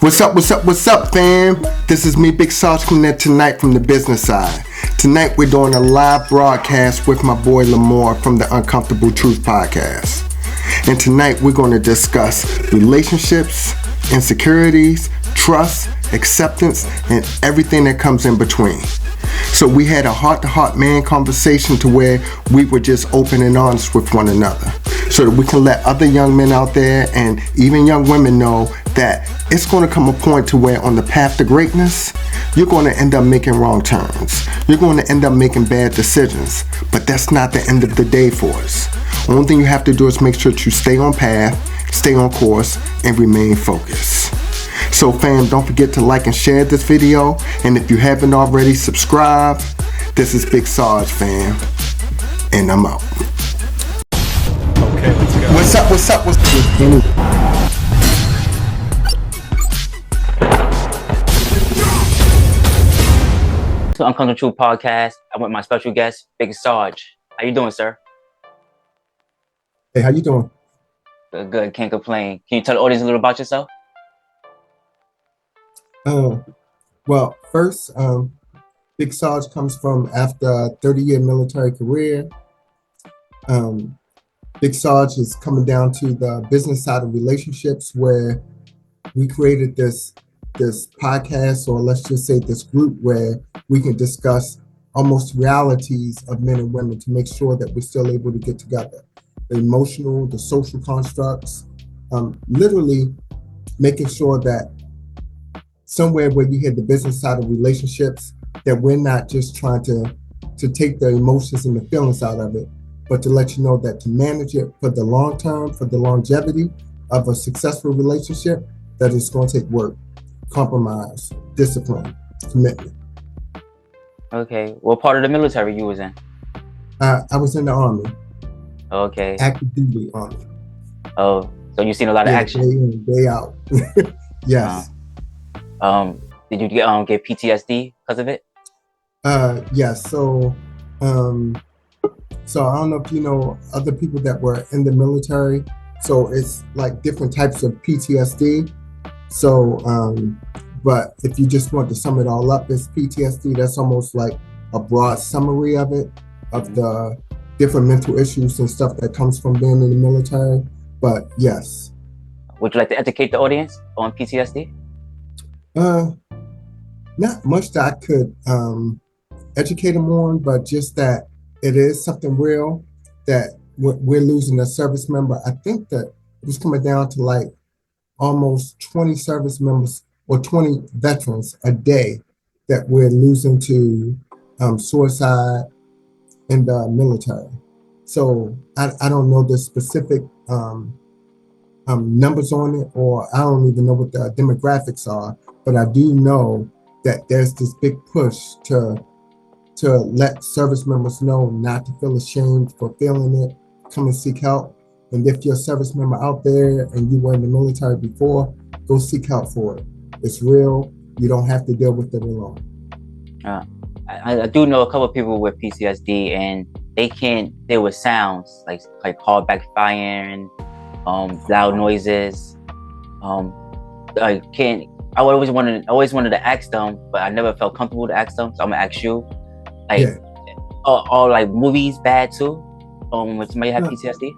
What's up, fam? This is me, Big Sarge, coming in tonight from the business side. Tonight, we're doing a live broadcast with my boy Lamar from the Uncomfortable Truth podcast. And tonight, we're going to discuss relationships, insecurities, trust, acceptance, and everything that comes in between. So we had a heart-to-heart man conversation to where we were just open and honest with one another, so that we can let other young men out there and even young women know that it's going to come a point to where on the path to greatness, you're going to end up making wrong turns. You're going to end up making bad decisions, but that's not the end of the day for us. Only thing you have to do is make sure that you stay on path, stay on course, and remain focused. So fam, don't forget to like and share this video, and if you haven't already, subscribe. This is Big Sarge, fam, and I'm out. Okay, let's go. What's up? To Uncomfortable Truth podcast. I'm with my special guest, Big Sarge. How you doing, sir? Hey, how you doing? Good. Can't complain. Can you tell the audience a little about yourself? Well, first, Big Sarge comes from after a 30-year military career. Big Sarge is coming down to the business side of relationships, where we created this podcast, or let's just say this group, where we can discuss almost realities of men and women to make sure that we're still able to get together. The emotional, the social constructs, literally making sure that somewhere where you hear the business side of relationships, that we're not just trying to take the emotions and the feelings out of it, but to let you know that to manage it for the long term, for the longevity of a successful relationship, that it's going to take work, compromise, discipline, commitment. Okay. What part of the military you was in? I was in the Army. Okay. Active duty Army. Oh, so you've seen a lot of action. Day in, day out. Yes. Did you get PTSD because of it? Yes. So I don't know if you know other people that were in the military. So it's like different types of PTSD. So, but if you just want to sum it all up as PTSD, that's almost like a broad summary of it, of the different mental issues and stuff that comes from being in the military. But yes. Would you like to educate the audience on PTSD? Not much that I could educate them on, but just that it is something real, that we're losing a service member. I think that it was coming down to like almost 20 service members or 20 veterans a day that we're losing to suicide in the military. So I don't know the specific numbers on it, or I don't even know what the demographics are, but I do know that there's this big push to let service members know not to feel ashamed for feeling it, come and seek help. And if you're a service member out there and you were in the military before, go seek help for it. It's real. You don't have to deal with it alone. I do know a couple of people with PTSD, and they can't deal with sounds like car backfiring, loud noises. I always wanted to ask them, but I never felt comfortable to ask them. So I'm gonna ask you, are like movies bad too? When somebody have PTSD?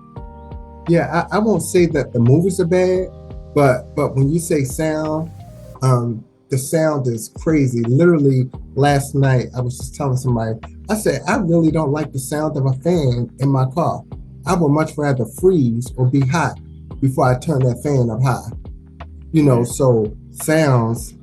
Yeah, I won't say that the movies are bad, but when you say sound, the sound is crazy. Literally last night, I was just telling somebody, I said, I really don't like the sound of a fan in my car. I would much rather freeze or be hot before I turn that fan up high. You know, so sounds,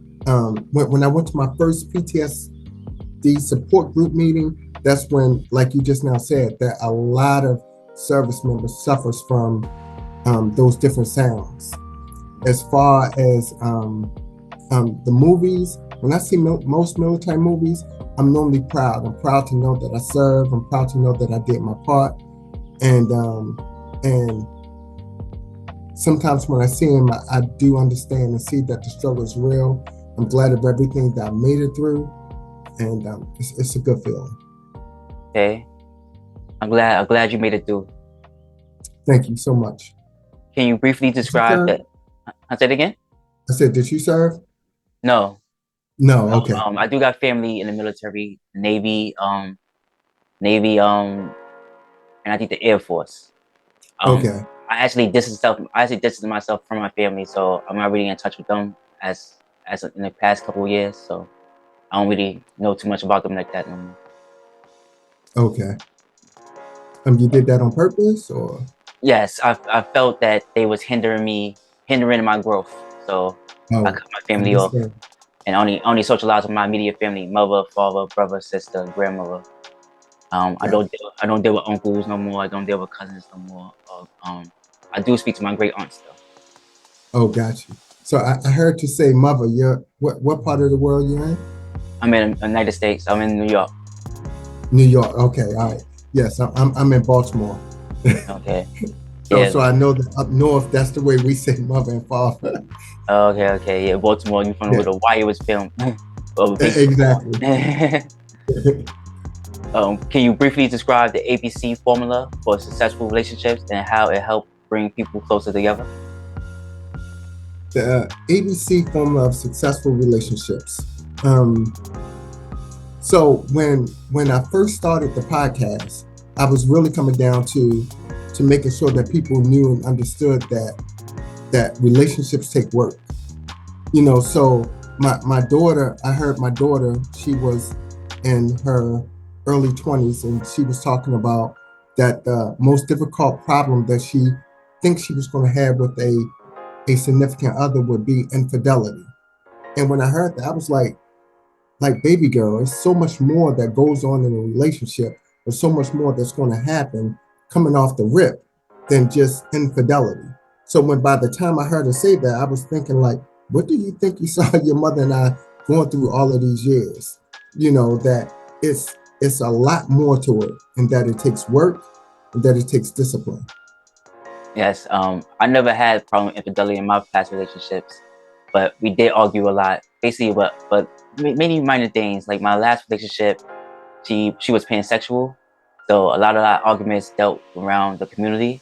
when I went to my first PTSD support group meeting, that's when, like you just now said, that a lot of service members suffers from those different sounds. As far as the movies, when I see most military movies, I'm normally proud. I'm proud to know that I served. I'm proud to know that I did my part. And sometimes when I see them, I do understand and see that the struggle is real. I'm glad of everything that I made it through, and it's a good feeling. Okay, I'm glad you made it through. Thank you so much. Can you briefly describe that? I'll say it again. I said, did you serve? No. No. Okay. I do got family in the military, Navy, Navy, and I think the Air Force. Um, Okay. I actually distanced myself from my family, so I'm not really in touch with them as in the past couple of years. So I don't really know too much about them like that no more. Okay. You did that on purpose, or? Yes, I felt that they was hindering my growth. So I Oh, cut my I family off understand. and only socialize with my immediate family: mother, father, brother, sister, grandmother. Got it. I don't deal with uncles no more. I don't deal with cousins no more. I do speak to my great aunts though. Oh, got you. So I heard you say mother. You're what part of the world you're in? I'm in the United States. I'm in New York. New York. Okay. All right. Yes, I'm in Baltimore. Okay. So Yeah. I know that up north, that's the way we say mother and father. Okay. Okay. Yeah. Baltimore. You from Yeah, where the Wire was filmed? Or based exactly. on. Can you briefly describe the ABC formula for successful relationships and how it helped bring people closer together? The ABC formula of successful relationships. Um, so when I first started the podcast, I was really coming down to making sure that people knew and understood that relationships take work. So my daughter, I heard my daughter, she was in her early 20s, and she was talking about that the most difficult problem that she thinks she was going to have with a significant other would be infidelity. And when I heard that, I was like baby girl, there's so much more that goes on in a relationship. There's so much more that's going to happen coming off the rip than just infidelity. So when by the time I heard her say that, I was thinking like, what do you think you saw your mother and I going through all of these years? That it's a lot more to it, and that it takes work, and that it takes discipline. Yes. I never had problem with infidelity in my past relationships, but we did argue a lot. Basically, but many minor things. Like my last relationship, she was pansexual, so a lot of our arguments dealt around the community,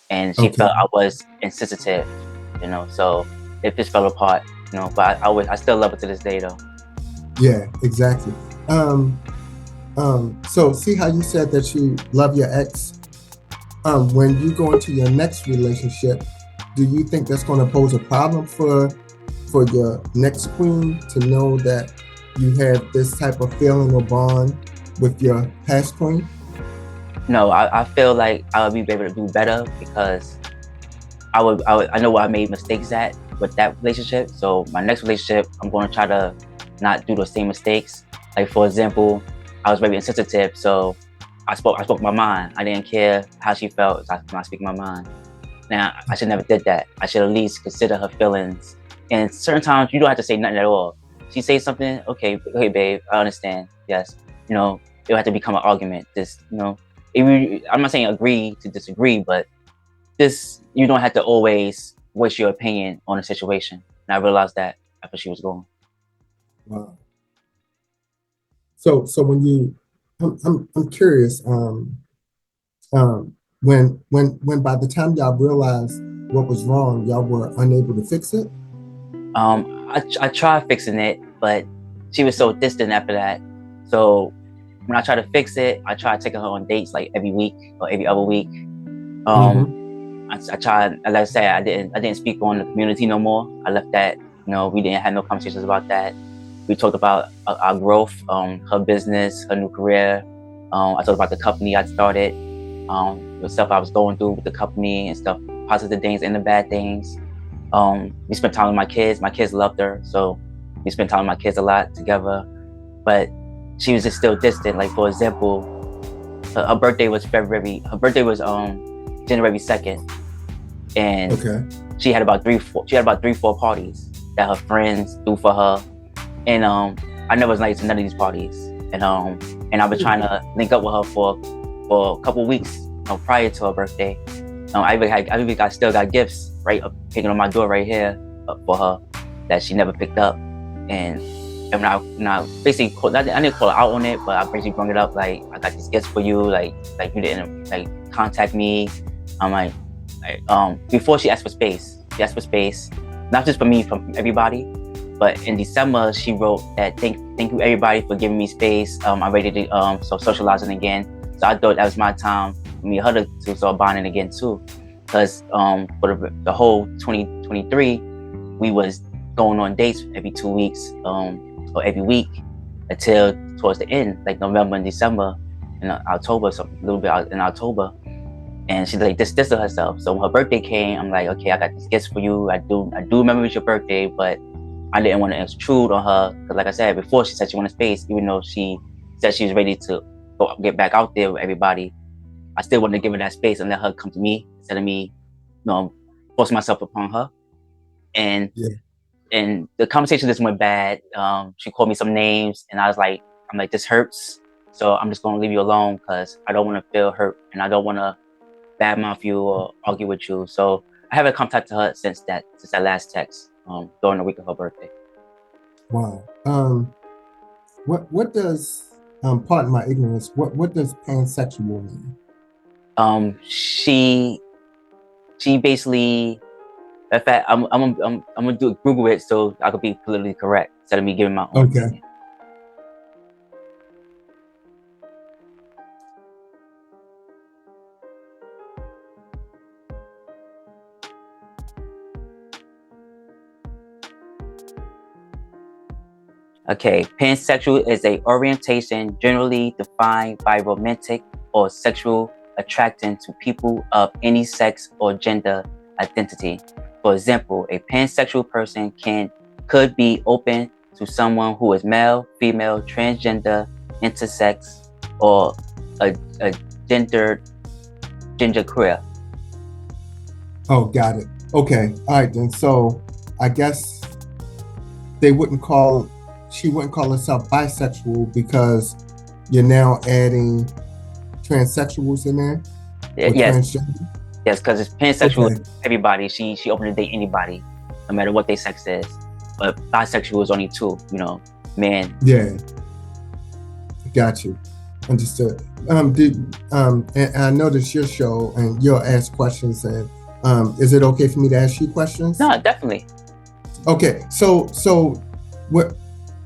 and she Okay. felt I was insensitive. So it just fell apart. But I still love her to this day though. Yeah, exactly. Um, so see how you said that you love your ex. When you go into your next relationship, do you think that's going to pose a problem for your next queen to know that you have this type of feeling or bond with your past queen? No, I feel like I would be able to do better because I know where I made mistakes at with that relationship. So my next relationship, I'm going to try to not do the same mistakes. Like for example, I was very insensitive, so I spoke my mind. I didn't care how she felt when I speak my mind. Now I should never did that. I should at least consider her feelings. And certain times you don't have to say nothing at all. She says something, okay, babe, I understand. Yes, it will have to become an argument. I'm not saying agree to disagree, but you don't have to always voice your opinion on a situation. And I realized that after she was gone. Wow. So when I'm curious. When by the time y'all realized what was wrong, y'all were unable to fix it. I tried fixing it, but she was so distant after that. So when I tried to fix it, I tried taking her on dates like every week or every other week. I tried, like I said, I didn't speak on the community no more. I left that. We didn't have no conversations about that. We talked about our growth, her business, her new career. I talked about the company I started, the stuff I was going through with the company and stuff, positive things and the bad things. We spent time with my kids. My kids loved her, so we spent time with my kids a lot together. But she was just still distant. Like for example, her birthday was January 2nd, and Okay. she had about 3-4 parties that her friends threw for her, and I never was nice to none of these parties, and I've been trying to link up with her for a couple weeks prior to her birthday. I still got gifts right up hanging on my door right here for her that she never picked up, and when I basically I didn't call her out on it, but I basically brought it up like, I got these gifts for you, like you didn't like contact me. I'm like before she asked for space, not just for me, from everybody. But in December, she wrote that thank you everybody for giving me space. I'm ready to so socializing again. So I thought that was my time for me and her to start bonding again too, because for the whole 2023, we was going on dates every 2 weeks or every week until towards the end, like November and December and October, so a little bit in October. And she's like this to herself. So when her birthday came, I'm like, okay, I got these gifts for you. I do remember it's your birthday, but I didn't want to intrude on her because, like I said before, she said she wanted space, even though she said she was ready to get back out there with everybody. I still wanted to give her that space and let her come to me instead of me, forcing myself upon her. And and the conversation just went bad. She called me some names, and I'm like, this hurts. So I'm just gonna leave you alone because I don't want to feel hurt, and I don't want to badmouth you or argue with you. So I haven't contacted her since that last text during the week of her birthday. Wow. What does pardon my ignorance, what does pansexual mean? She basically, in fact, I'm gonna Google it so I could be politically correct instead of me giving my own opinion. Okay, pansexual is a orientation generally defined by romantic or sexual attraction to people of any sex or gender identity. For example, a pansexual person could be open to someone who is male, female, transgender, intersex, or a genderqueer. Oh, got it. Okay, all right then. So I guess she wouldn't call herself bisexual because you're now adding transsexuals in there? Yes. Yes, because it's pansexual. Okay. Everybody. She open to date anybody, no matter what their sex is. But bisexual is only two, man. Yeah. Got you. Understood. And I noticed your show and you'll ask questions, and is it okay for me to ask you questions? No, definitely. Okay. So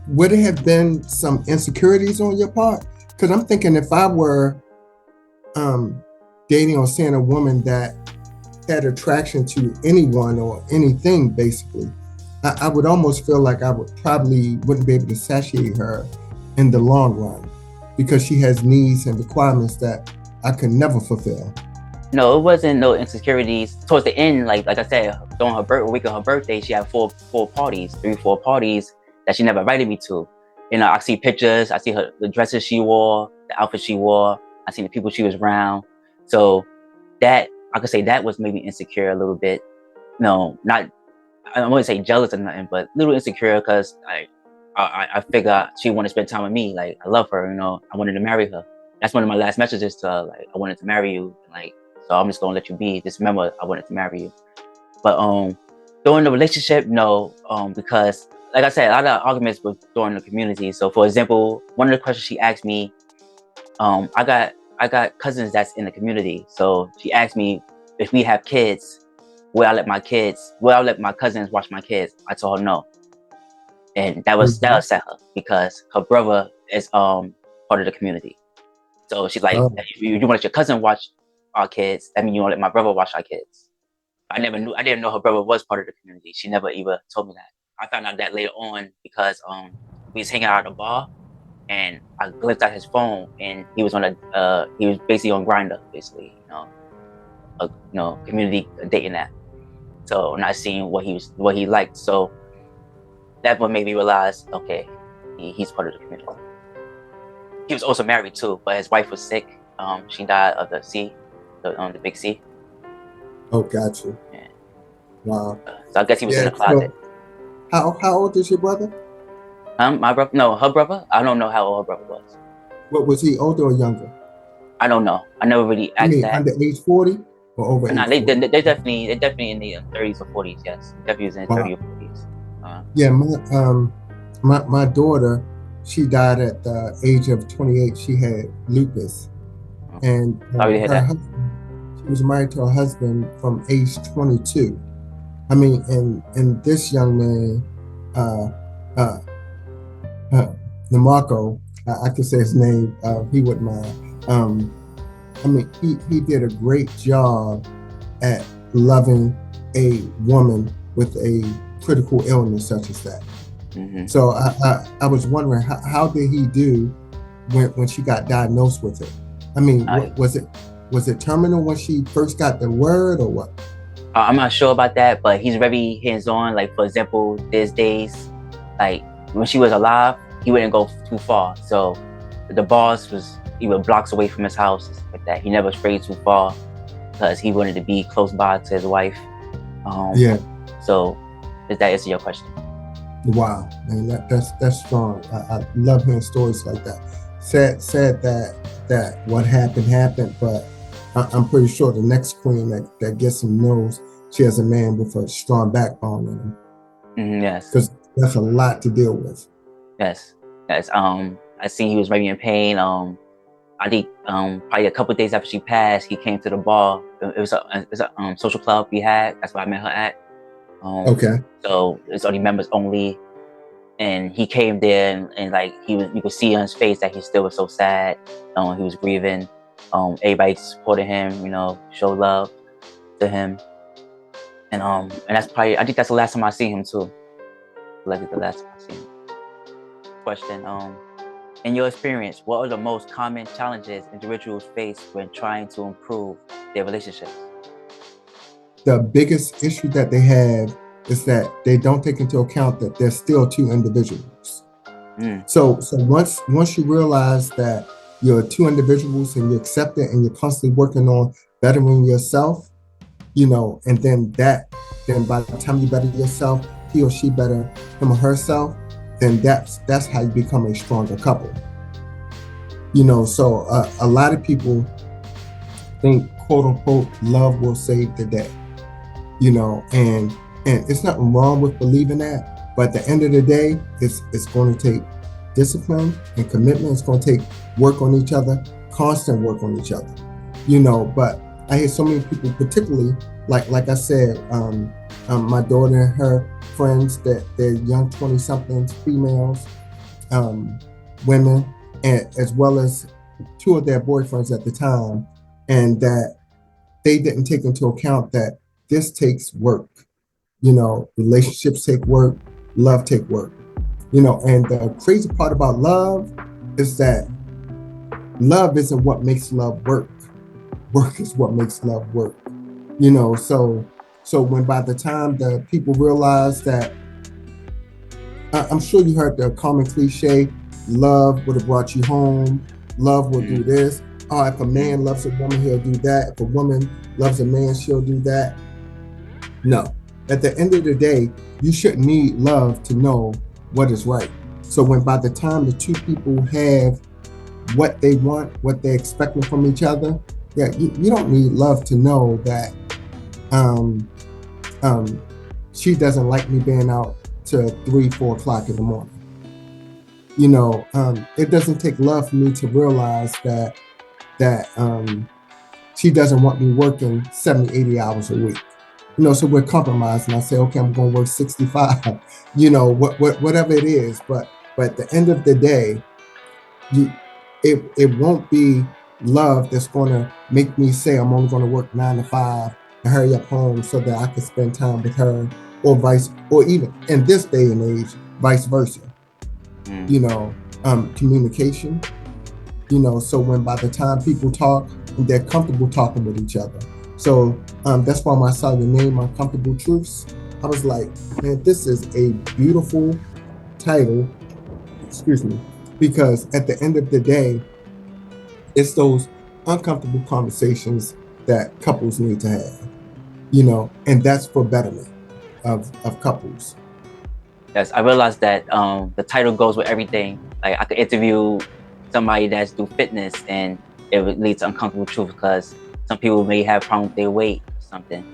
would it have been some insecurities on your part? Because I'm thinking if I were dating or seeing a woman that had attraction to anyone or anything, basically, I would almost feel like I wouldn't be able to satiate her in the long run because she has needs and requirements that I could never fulfill. No, it wasn't no insecurities. Towards the end, like I said, during her week of her birthday, she had four parties that she never invited me to. I see pictures, I see the dresses she wore, the outfits she wore, I see the people she was around. So that, I could say that was maybe insecure a little bit. No, not, I wouldn't say jealous or nothing, but a little insecure because I figure she wanted to spend time with me. Like, I love her, I wanted to marry her. That's one of my last messages to her, like, I wanted to marry you. So I'm just gonna let you be. Just remember, I wanted to marry you. But during the relationship, no, because like I said, a lot of arguments were during the community. So for example, one of the questions she asked me, I got cousins that's in the community. So she asked me if we have kids, will I let my cousins watch my kids? I told her no. And that upset her because her brother is part of the community. So she's like, if you want to let your cousin watch our kids, that means you want to let my brother watch our kids. I didn't know her brother was part of the community. She never even told me that. I found out that later on because we was hanging out at a bar and I glimpsed at his phone and he was he was basically on Grindr, basically, community dating app. So, and I seen what he liked. So that one made me realize, okay, he's part of the community. He was also married too, but his wife was sick. She died of the big C. Oh, got you. Yeah. Wow. So I guess he was in the closet. So how old is your brother? My brother? No, her brother? I don't know how old her brother was. What, was he older or younger? I don't know. I never really asked that. Under age 40 or over age 40? They're definitely in their 30s or 40s, yes. Definitely was in their 30s or 40s. Yeah, my daughter, she died at the age of 28. She had lupus. And she was married to her husband from age 22. I mean, and this young man, uh, uh, uh Namarco, I could say his name. He wouldn't mind. I mean, he did a great job at loving a woman with a critical illness such as that. Hmm. So I was wondering how did he do when she got diagnosed with it? I mean, I, was it terminal when she first got the word or what? I'm not sure about that, but he's very hands-on. Like, for example, there's days, like when she was alive, he wouldn't go too far. So the boss was even blocks away from his house, and stuff like that. He never strayed too far because he wanted to be close by to his wife. Um, Yeah. so does that answer your question? Wow, man, that's strong. I love hearing stories like that. Sad that what happened happened, but I'm pretty sure the next queen that gets him knows she has a man with a strong backbone in him, Yes, because that's a lot to deal with. yes, yes. I see he was maybe in pain. I think probably a couple of days after she passed, he came to the bar. It was a social club we had. That's where I met her at. Um, Okay. so it's only members only. And he came there and like you could see on his face that he still was so sad. He was grieving. Everybody supported him, showed love to him. And that's probably, I think that's the last time I see him too. Like the last time I see him. Question, in your experience, what are the most common challenges individuals face when trying to improve their relationships? The biggest issue that they have is that they don't take into account that there's still two individuals. Mm, So once you realize that you're two individuals and you accept it and you're constantly working on bettering yourself, and then by the time you better yourself, he or she better him or herself, then that's how you become a stronger couple. So a lot of people think quote unquote love will save the day, and it's nothing wrong with believing that, but at the end of the day, it's going to take discipline and commitment. It's going to take work on each other, constant work on each other, but I hear so many people, particularly like I said, my daughter and her friends, that they're young 20 somethings females, um, women, and as well as two of their boyfriends at the time, and that they didn't take into account that this takes work. Relationships take work, love take work. And the crazy part about love is that love isn't what makes love work. Work is what makes love work. So when by the time the people realize that, I'm sure you heard the common cliche, love would have brought you home, love will do mm, this. Oh, if a mm. man loves a woman, he'll do that. If a woman loves a man, she'll do that. No. At the end of the day, you shouldn't need love to know what is right. So when by the time the two people have what they want, what they're expecting from each other, yeah, you don't need love to know that um, um, she doesn't like me being out to 3, 4 o'clock in the morning. It doesn't take love for me to realize that she doesn't want me working 70, 80 hours a week. So we're compromising. I say, okay, I'm going to work 65, whatever it is. But at the end of the day, you, it won't be love that's going to make me say I'm only going to work 9 to 5 and hurry up home so that I can spend time with her, or even in this day and age, vice versa. Mm. You know, communication. So when by the time people talk, they're comfortable talking with each other. So that's why when I saw your name, Uncomfortable Truths, I was like, man, this is a beautiful title. Excuse me, because at the end of the day, it's those uncomfortable conversations that couples need to have. And that's for betterment of couples. Yes, I realized that the title goes with everything. Like I could interview somebody that's do fitness, and it would lead to uncomfortable truth because some people may have problems with their weight or something.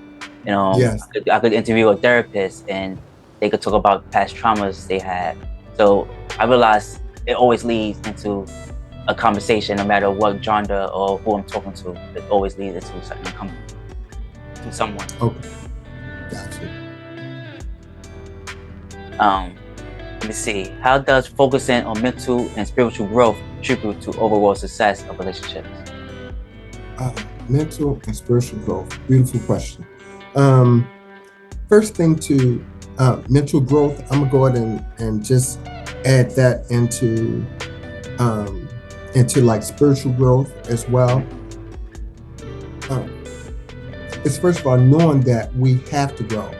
Yes. I could interview a therapist, and they could talk about past traumas they had. So I realized it always leads into a conversation, no matter what genre or who I'm talking to. It always leads into something uncomfortable to someone. Okay. Gotcha. Um, Let me see. How does focusing on mental and spiritual growth contribute to overall success of relationships? Mental and spiritual growth. Beautiful question. First thing to mental growth, I'm gonna go ahead and just add that into like spiritual growth as well. It's first of all knowing that we have to grow,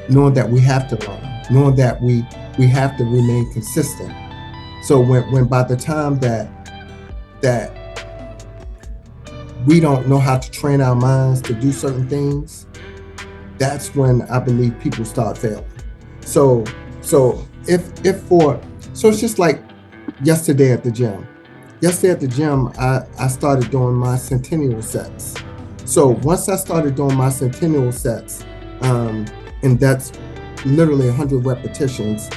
knowing that we have to learn, knowing that we have to remain consistent. So when by the time that we don't know how to train our minds to do certain things, that's when I believe people start failing. So it's just like yesterday at the gym. Yesterday at the gym, I started doing my centennial sets. So once I started doing my centennial sets, and that's literally 100 repetitions,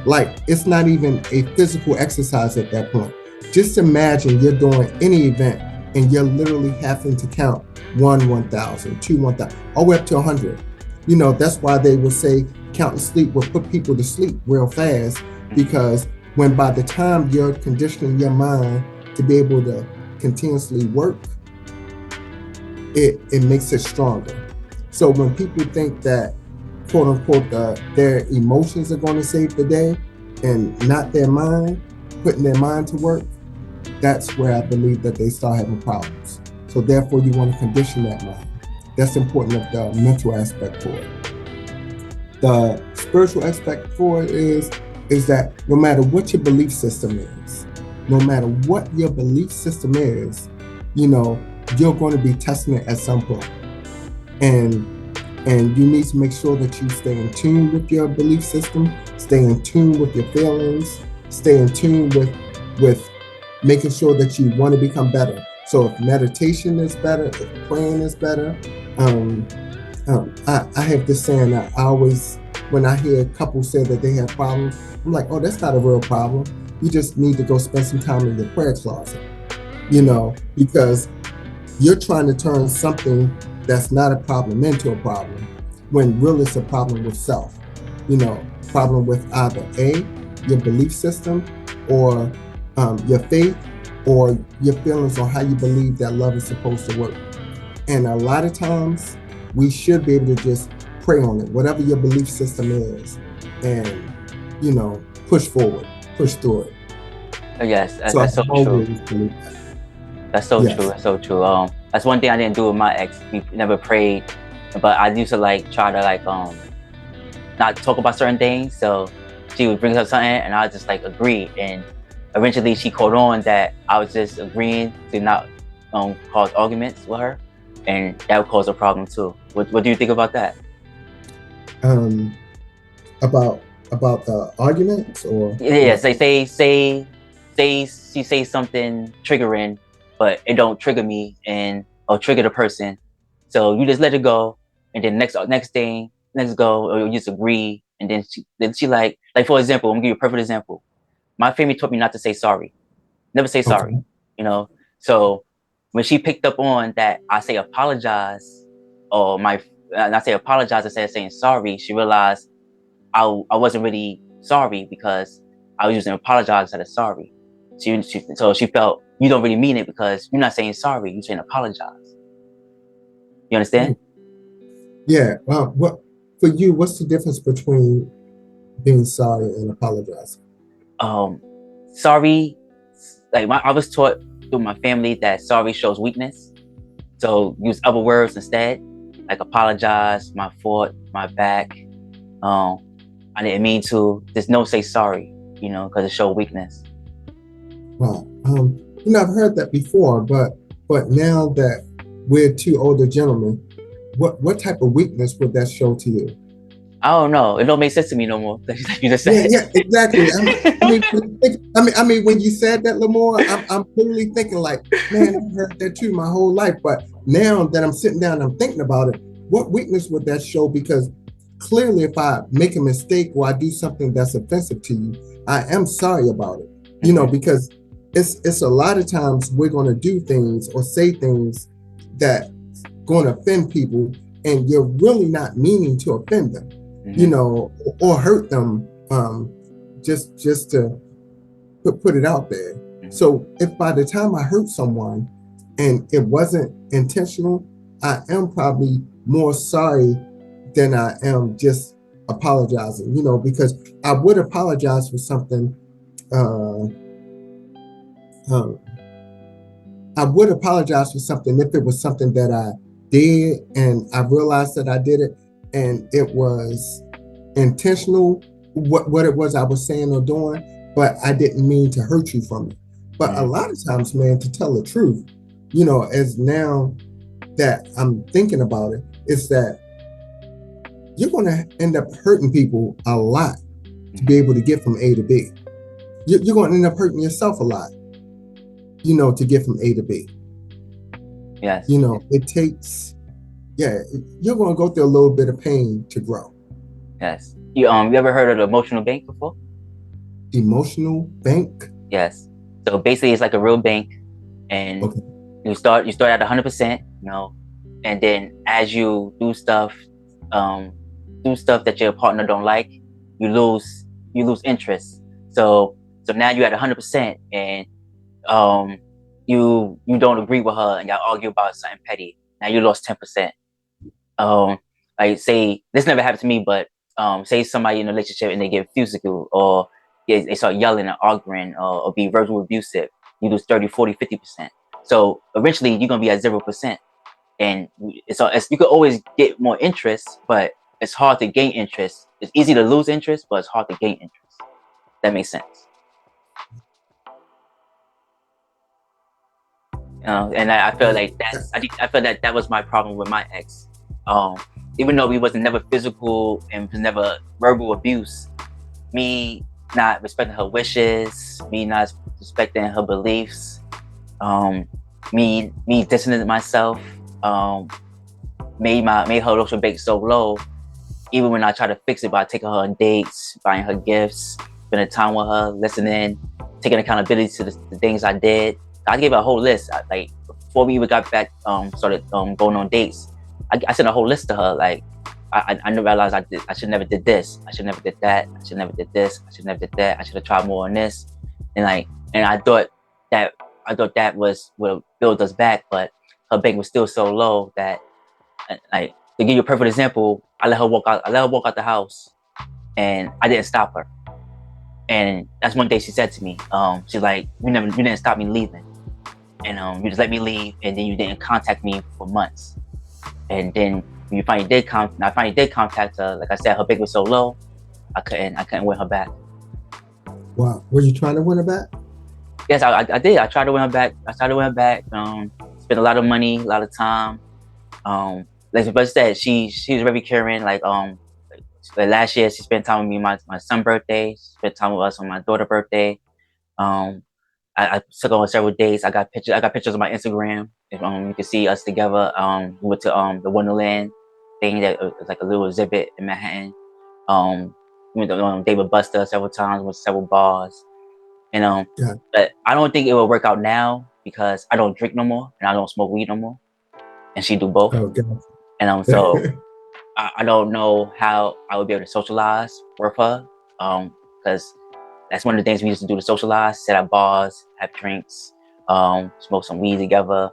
like it's not even a physical exercise at that point. Just imagine you're doing any event and you're literally having to count 1,000, 2, 1,000, all the way up to 100. That's why they will say counting sleep will put people to sleep real fast, because when by the time you're conditioning your mind to be able to continuously work, it makes it stronger. So when people think that, quote unquote, their emotions are going to save the day and not their mind, putting their mind to work, that's where I believe that they start having problems. So therefore, you want to condition that mind. That's important of the mental aspect for it. The spiritual aspect for it is that no matter what your belief system is, no matter what your belief system is, you're going to be testing it at some point. And you need to make sure that you stay in tune with your belief system, stay in tune with your feelings, stay in tune with making sure that you want to become better. So if meditation is better, if praying is better, I have this saying that I always, when I hear couples say that they have problems, I'm like, oh, that's not a real problem. You just need to go spend some time in your prayer closet, because you're trying to turn something that's not a problem into a problem, when really it's a problem with self. Problem with either A, your belief system, or your faith, or your feelings on how you believe that love is supposed to work. And a lot of times we should be able to just pray on it, whatever your belief system is, and push forward, push through it. Yes, So that's so true. that. That's so Yes. true. That's so true. That's one thing I didn't do with my ex. We never prayed, but I used to try to not talk about certain things. So she would bring up something, and I would just agree. And eventually, she caught on that I was just agreeing to not cause arguments with her, and that would cause a problem too. What do you think about that? About the arguments, or Yes, they say she says something triggering, but it don't trigger me or trigger the person. So you just let it go, and then next thing, let's go, or you just agree, and then she like for example, I'm gonna give you a perfect example. My family taught me not to say sorry, never say sorry. okay. So when she picked up on that, I say apologize, or I say apologize instead of saying sorry, she realized I wasn't really sorry, because I was using apologize instead of sorry. So she felt you don't really mean it because you're not saying sorry, you're saying apologize. You understand? Yeah. What for you? What's the difference between being sorry and apologizing? Sorry, I was taught through my family that sorry shows weakness. So use other words instead, like apologize, my fault, my back. I didn't mean to. Just no say sorry, because it shows weakness. Right. I've heard that before, but now that we're two older gentlemen, what type of weakness would that show to you? I don't know. It don't make sense to me no more. Like you just said. Yeah, exactly. I mean, when you said that, Lamore, I'm literally thinking like, man, I've heard that too my whole life. But now that I'm sitting down and I'm thinking about it, what weakness would that show? Because clearly, if I make a mistake or I do something that's offensive to you, I am sorry about it. Because it's a lot of times we're going to do things or say things that going to offend people, and you're really not meaning to offend them, or hurt them, just to put it out there. Mm-hmm. So if by the time I hurt someone and it wasn't intentional, I am probably more sorry than I am just apologizing, because I would apologize for something. Uh, uh, I would apologize for something if it was something that I did and I realized that I did it and it was intentional, what it was I was saying or doing, but I didn't mean to hurt you from it. But a lot of times, man, to tell the truth, as now that I'm thinking about it, is that you're going to end up hurting people a lot to be able to get from A to B. You're going to end up hurting yourself a lot, to get from A to B. Yes. It takes, you're going to go through a little bit of pain to grow. Yes. You ever heard of the emotional bank before? Emotional bank? Yes. So basically, it's like a real bank, and okay. you start at 100%, and then as you do stuff that your partner don't like, you lose interest. So now you're at 100%, and you don't agree with her, and y'all argue about something petty. Now you lost 10%. Like say this never happened to me, but say somebody in a relationship and they get physical, or they start yelling and arguing, or be verbal abusive, you lose 30, 40, 50%. So eventually you're gonna be at 0%. And you could always get more interest, but it's hard to gain interest. It's easy to lose interest, but it's hard to gain interest. That makes sense. And I feel like I feel that was my problem with my ex. Even though we wasn't never physical and was never verbal abuse, me not respecting her wishes, me not respecting her beliefs, me distancing myself, made her emotional bank so low. Even when I try to fix it by taking her on dates, buying her gifts, spending time with her, listening, taking accountability to the things I did. I gave her a whole list. Like before we even got back, started going on dates. I sent a whole list to her. Like I realized I should never did this. I should never did that. I should never did this. I should never did that. I should have tried more on this. And I thought that was what build us back, but her bank was still so low that, like, to give you a perfect example, I let her walk out the house, and I didn't stop her. And that's one day she said to me, she's like, you didn't stop me leaving, and you just let me leave, and then you didn't contact me for months. And then when I finally did contact her, like I said, her bank was so low, I couldn't win her back. Wow, were you trying to win her back? Yes, I did. I tried to win her back. Spent a lot of money, a lot of time. Like I said, she's very caring. Like last year she spent time with me my son's birthday. She spent time with us on my daughter's birthday. I took her on several dates. I got pictures on my Instagram. If you can see us together. We went to the Wonderland thing that was like a little exhibit in Manhattan. We went to David Buster several times. Went to several bars. And but I don't think it will work out now because I don't drink no more and I don't smoke weed no more, and she do both. Oh, God. And so I don't know how I would be able to socialize with her, because that's one of the things we used to do to socialize: sit at bars, have drinks, smoke some weed together.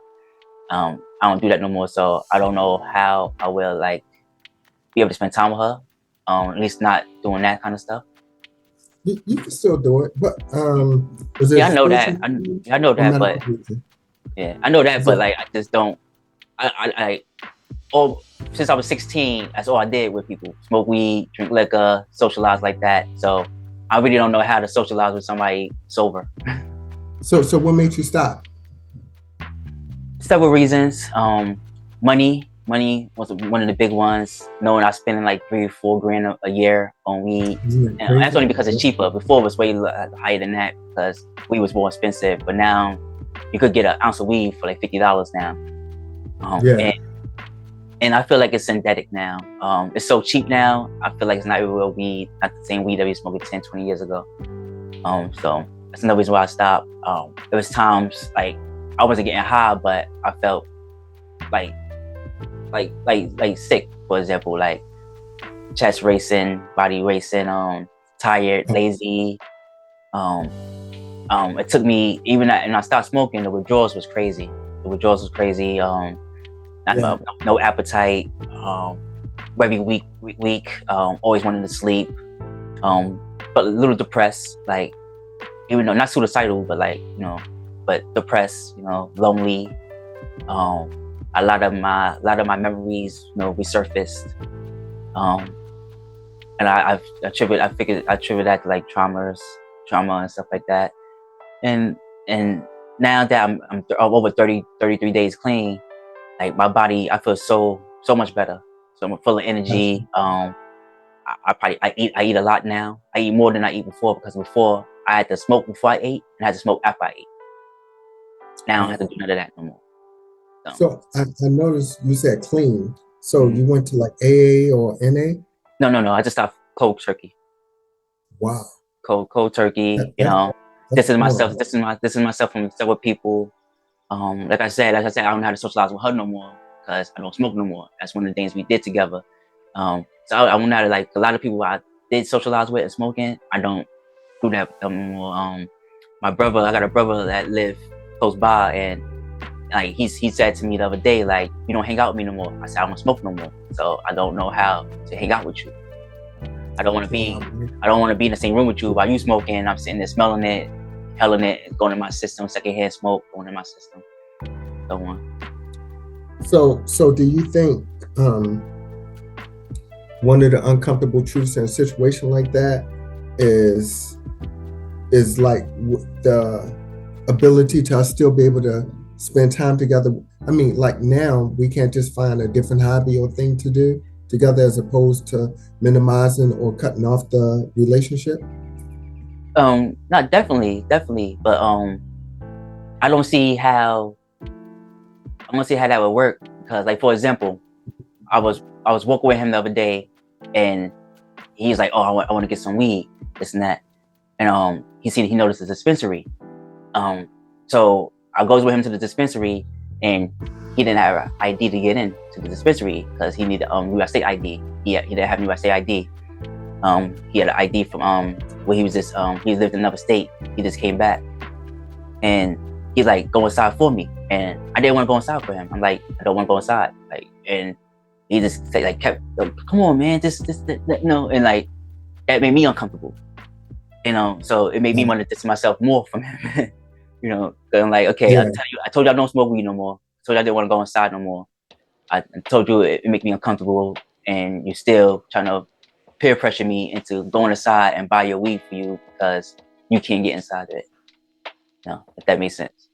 I don't do that no more, so I don't know how I will be able to spend time with her. At least not doing that kind of stuff. You can still do it, but I know that. I know that, but I know that, but I just don't. Since I was 16, that's all I did with people: smoke weed, drink liquor, socialize like that. So I really don't know how to socialize with somebody sober. So what made you stop? Several reasons. Money was one of the big ones. Knowing I was spending like $3-4 a year on weed, and that's only because it's cheaper. Before it was way higher than that because weed was more expensive. But now you could get an ounce of weed for like $50 now. And I feel like it's synthetic now. It's so cheap now. I feel like it's not real weed, not the same weed that we smoked 10-20 years ago. So that's another reason why I stopped. There was times like I wasn't getting high, but I felt like sick, for example, like chest racing, body racing, tired, lazy. It took me and I stopped smoking. The withdrawals was crazy. No appetite. Every week. Always wanting to sleep. But a little depressed. Like, even though not suicidal, but like, but depressed. Lonely. A lot of my memories, resurfaced. And I attribute that to like trauma and stuff like that. And now that I'm over 33 days clean, like my body, I feel so much better. So I'm full of energy. I eat a lot now. I eat more than I eat before, because before I had to smoke before I ate and I had to smoke after I ate. Now I don't have to do none of that no more. So I noticed you said clean. So you went to like AA or NA? No. I just stopped cold turkey. Wow. Cold turkey. This is myself. This is myself from several people. Like I said, I don't know how to socialize with her no more, because I don't smoke no more. That's one of the things we did together. So I went out, like a lot of people I did socialize with and smoking. I don't do that no more. I got a brother that lived close by, and like he said to me the other day, like, you don't hang out with me no more. I said, I don't smoke no more, so I don't know how to hang out with you. I don't want to be in the same room with you while you smoking. I'm sitting there smelling it, inhaling it, going in my system, secondhand smoke going in my system. So on. So do you think one of the uncomfortable truths in a situation like that is like the ability to still be able to spend time together? I mean, like now we can't just find a different hobby or thing to do together, as opposed to minimizing or cutting off the relationship? Not definitely, but I don't see how that would work, because, like, for example, I was walking with him the other day, and he's like, "Oh, I want to get some weed, this and that," and he noticed the dispensary. So I goes with him to the dispensary, and he didn't have an ID to get in to the dispensary, because he needed USA ID. He didn't have USA ID. He had an ID from where he was just he lived in another state. He just came back, and he's like, "Go inside for me," and I didn't want to go inside for him. I'm like, I don't want to go inside, like, and he just like kept, "Come on, man, this, and like that made me uncomfortable, so it made me want to distance myself more from him. And I'm like, okay, I told you I don't smoke weed no more. I told you I didn't want to go inside no more. I told you it make me uncomfortable, and you're still trying to peer pressure me into going inside and buy your weed for you because you can't get inside of it." If that makes sense.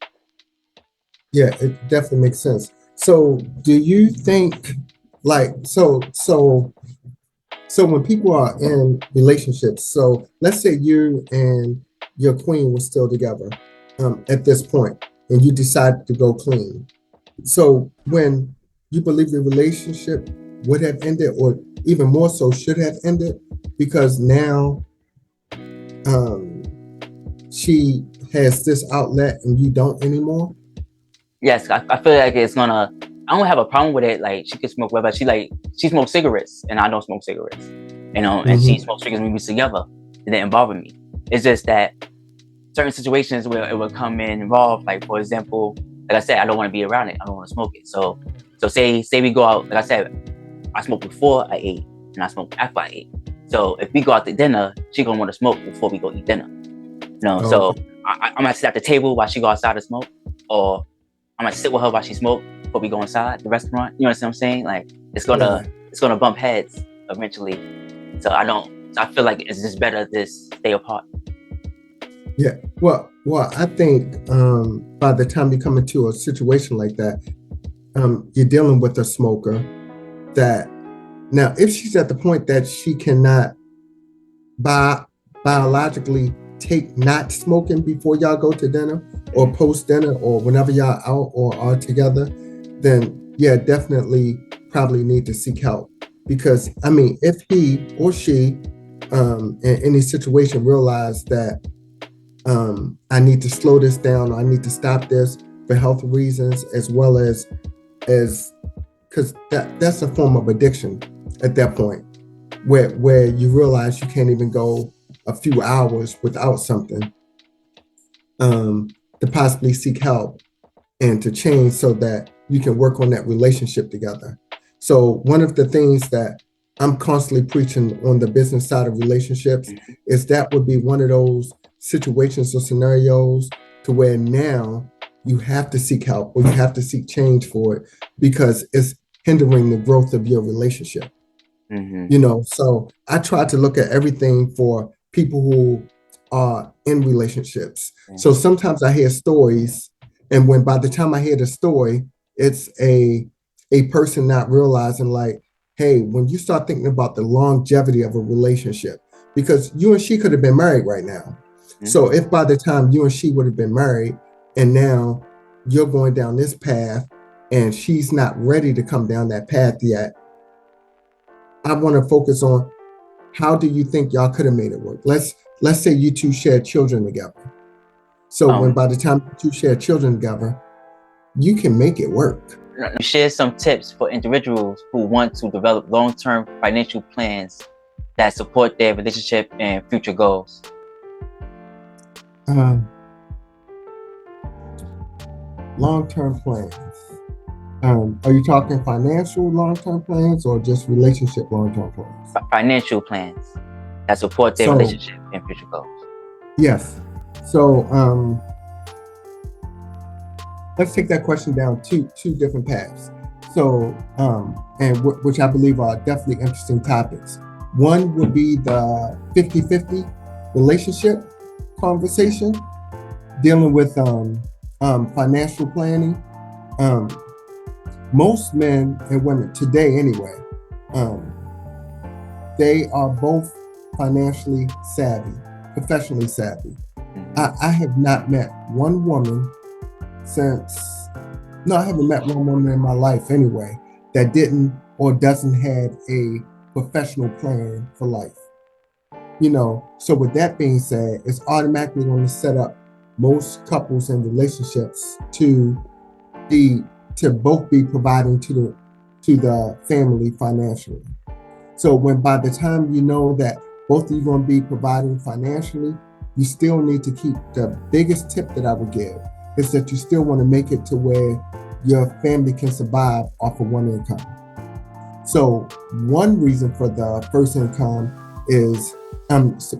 Yeah, it definitely makes sense. So do you think, like, so when people are in relationships, so let's say you and your queen were still together at this point, and you decided to go clean. So when you believe the relationship would have ended, or even more so should have ended, because now she has this outlet and you don't anymore? Yes, I feel like it's gonna. I don't have a problem with it. Like, she could smoke whatever. She smokes cigarettes, and I don't smoke cigarettes. And she smokes cigarettes when we was together. It didn't bother me. It's just that certain situations where it would come in involved, like, for example, like I said, I don't want to be around it. I don't want to smoke it. So say we go out. Like I said, I smoked before I ate, and I smoked after I ate. So if we go out to dinner, she gonna want to smoke before we go eat dinner. So I might sit at the table while she go outside to smoke, or I might sit with her while she smoke before we go inside the restaurant. You know what I'm saying? Like, it's gonna bump heads eventually. So I feel like it's just better to stay apart. Yeah. Well, I think by the time you come into a situation like that, you're dealing with a smoker that, now, if she's at the point that she cannot biologically take not smoking before y'all go to dinner or post dinner or whenever y'all out or are together, then yeah, definitely probably need to seek help. Because I mean, if he or she in any situation realize that I need to slow this down, or I need to stop this for health reasons, as well as because that's a form of addiction at that point, where you realize you can't even go a few hours without something, to possibly seek help and to change so that you can work on that relationship together. So one of the things that I'm constantly preaching on the business side of relationships is that would be one of those situations or scenarios to where now you have to seek help or you have to seek change for it because it's hindering the growth of your relationship. So I try to look at everything for people who are in relationships. So sometimes I hear stories, and when by the time I hear the story, it's a person not realizing, like, hey, when you start thinking about the longevity of a relationship, because you and she could have been married right now. So if by the time you and she would have been married and now you're going down this path and she's not ready to come down that path yet, I want to focus on how do you think y'all could have made it work? Let's say you two shared children together. So when by the time you two share children together, you can make it work. Share some tips for individuals who want to develop long-term financial plans that support their relationship and future goals. Long-term plans. Are you talking financial long-term plans or just relationship long-term plans? Financial plans that support their relationship and future goals. Yes. So let's take that question down two different paths. So which I believe are definitely interesting topics. One would be the 50-50 relationship conversation, dealing with financial planning. Most men and women today, anyway, they are both financially savvy, professionally savvy. I have not met one woman I haven't met one woman in my life anyway that didn't or doesn't have a professional plan for life. So with that being said, it's automatically going to set up most couples and relationships to both be providing to the family financially. So when by the time you know that both of you are going to be providing financially, you still need to keep the biggest tip that I would give is that you still want to make it to where your family can survive off of one income. So one reason for the first income is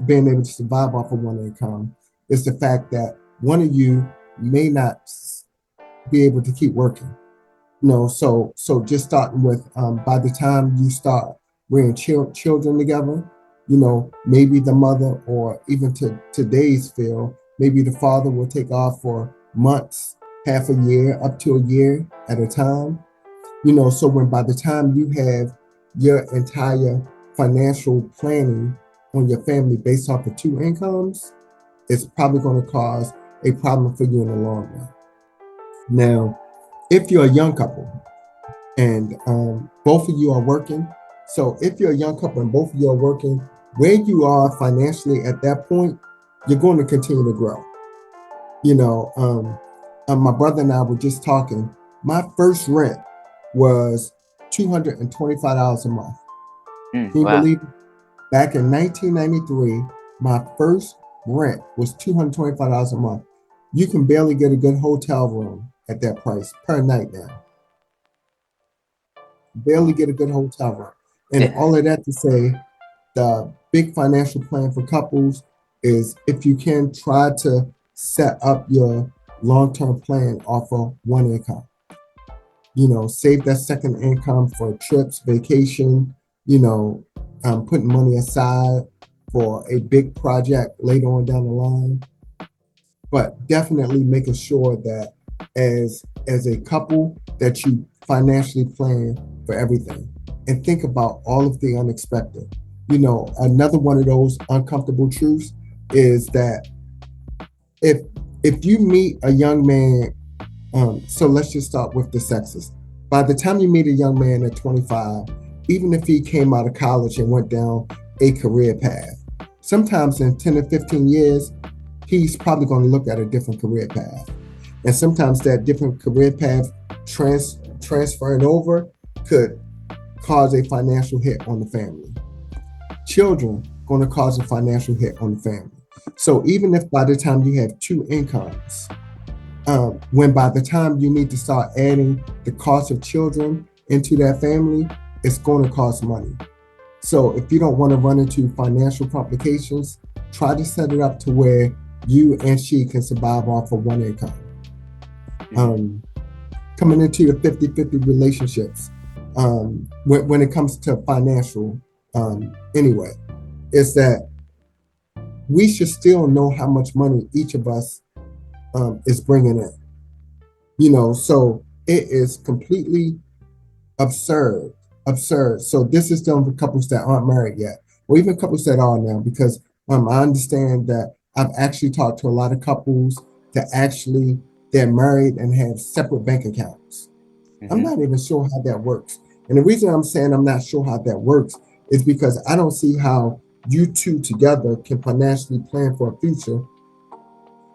being able to survive off of one income is the fact that one of you may not be able to keep working. So just starting with by the time you start bringing children together, maybe the mother, or even to today's field, maybe the father will take off for months, half a year, up to a year at a time. So when by the time you have your entire financial planning on your family based off of two incomes, it's probably going to cause a problem for you in the long run. Now, if you're a young couple and both of you are working, so if you're a young couple and both of you are working, where you are financially at that point, you're going to continue to grow. My brother and I were just talking. My first rent was $225 a month. Can you believe it? Back in 1993, my first rent was $225 a month. You can barely get a good hotel room at that price per night now. Barely get a good hotel room. And all of that to say, the big financial plan for couples is if you can try to set up your long-term plan off of one income. Save that second income for trips, vacation, putting money aside for a big project later on down the line. But definitely making sure that as a couple that you financially plan for everything and think about all of the unexpected. Another one of those uncomfortable truths is that if you meet a young man, so let's just start with the sexes. By the time you meet a young man at 25, even if he came out of college and went down a career path, sometimes in 10 or 15 years, he's probably going to look at a different career path. And sometimes that different career path transferring over could cause a financial hit on the family. Children going to cause a financial hit on the family. So even if by the time you have two incomes, when by the time you need to start adding the cost of children into that family, it's going to cost money. So if you don't want to run into financial complications, try to set it up to where you and she can survive off of one income. Coming into your 50-50 relationships, when it comes to financial, anyway, is that we should still know how much money each of us is bringing in. You know, so it is completely absurd. So this is done for couples that aren't married yet, or even couples that are now, because I understand that I've actually talked to a lot of couples that actually they're married and have separate bank accounts. I'm not even sure how that works. And the reason I'm saying I'm not sure how that works is because I don't see how you two together can financially plan for a future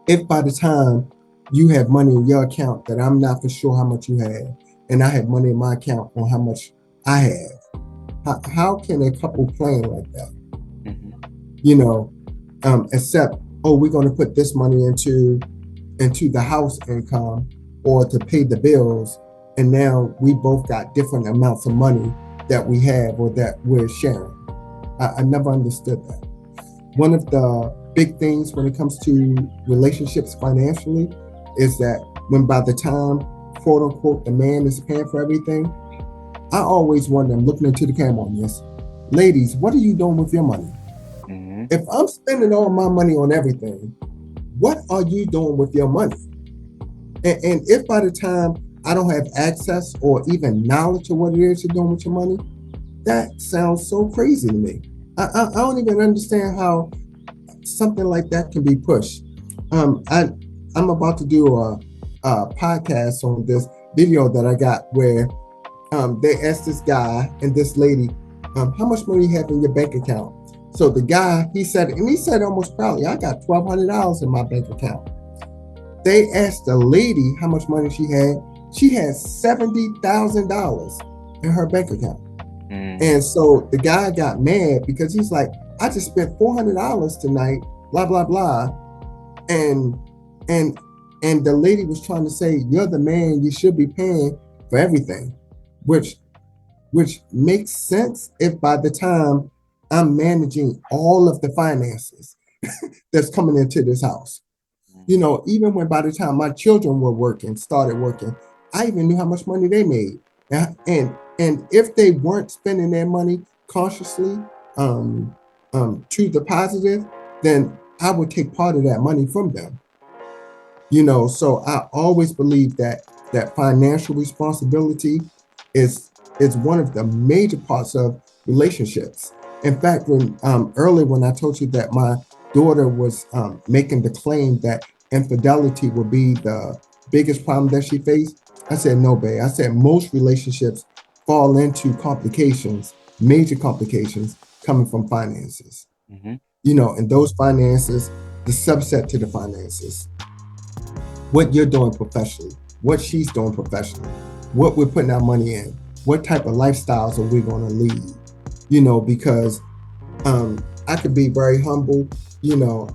if by the time you have money in your account that I'm not for sure how much you have, and I have money in my account on how much I have. How can a couple plan like that? You know, except, oh, we're going to put this money into the house income or to pay the bills, and now we both got different amounts of money that we have or that we're sharing. I never understood that. One of the big things when it comes to relationships financially is that when by the time, quote unquote, the man is paying for everything, I always wonder, I'm looking into the camera on this, ladies, what are you doing with your money? If I'm spending all my money on everything, what are you doing with your money? And if by the time I don't have access or even knowledge of what it is you're doing with your money, that sounds so crazy to me. I don't even understand how something like that can be pushed. I'm about to do a podcast on this video that I got where they asked this guy and this lady, how much money you have in your bank account? So the guy, he said almost proudly, I got $1,200 in my bank account. They asked the lady how much money she had. She had $70,000 in her bank account. And so the guy got mad because he's like, I just spent $400 tonight, blah, blah, blah. And the lady was trying to say, you're the man, you should be paying for everything, which makes sense if by the time I'm managing all of the finances that's coming into this house. You know, even when by the time my children started working, I even knew how much money they made. And if they weren't spending their money consciously to the positive, then I would take part of that money from them. You know, so I always believe that financial responsibility is one of the major parts of relationships. In fact, when earlier when I told you that my daughter was making the claim that infidelity would be the biggest problem that she faced, I said, no, babe. I said most relationships fall into complications, major complications coming from finances. You know, and those finances, the subset to the finances, what you're doing professionally, what she's doing professionally, what we're putting our money in, what type of lifestyles are we going to lead? You know, because I could be very humble. You know,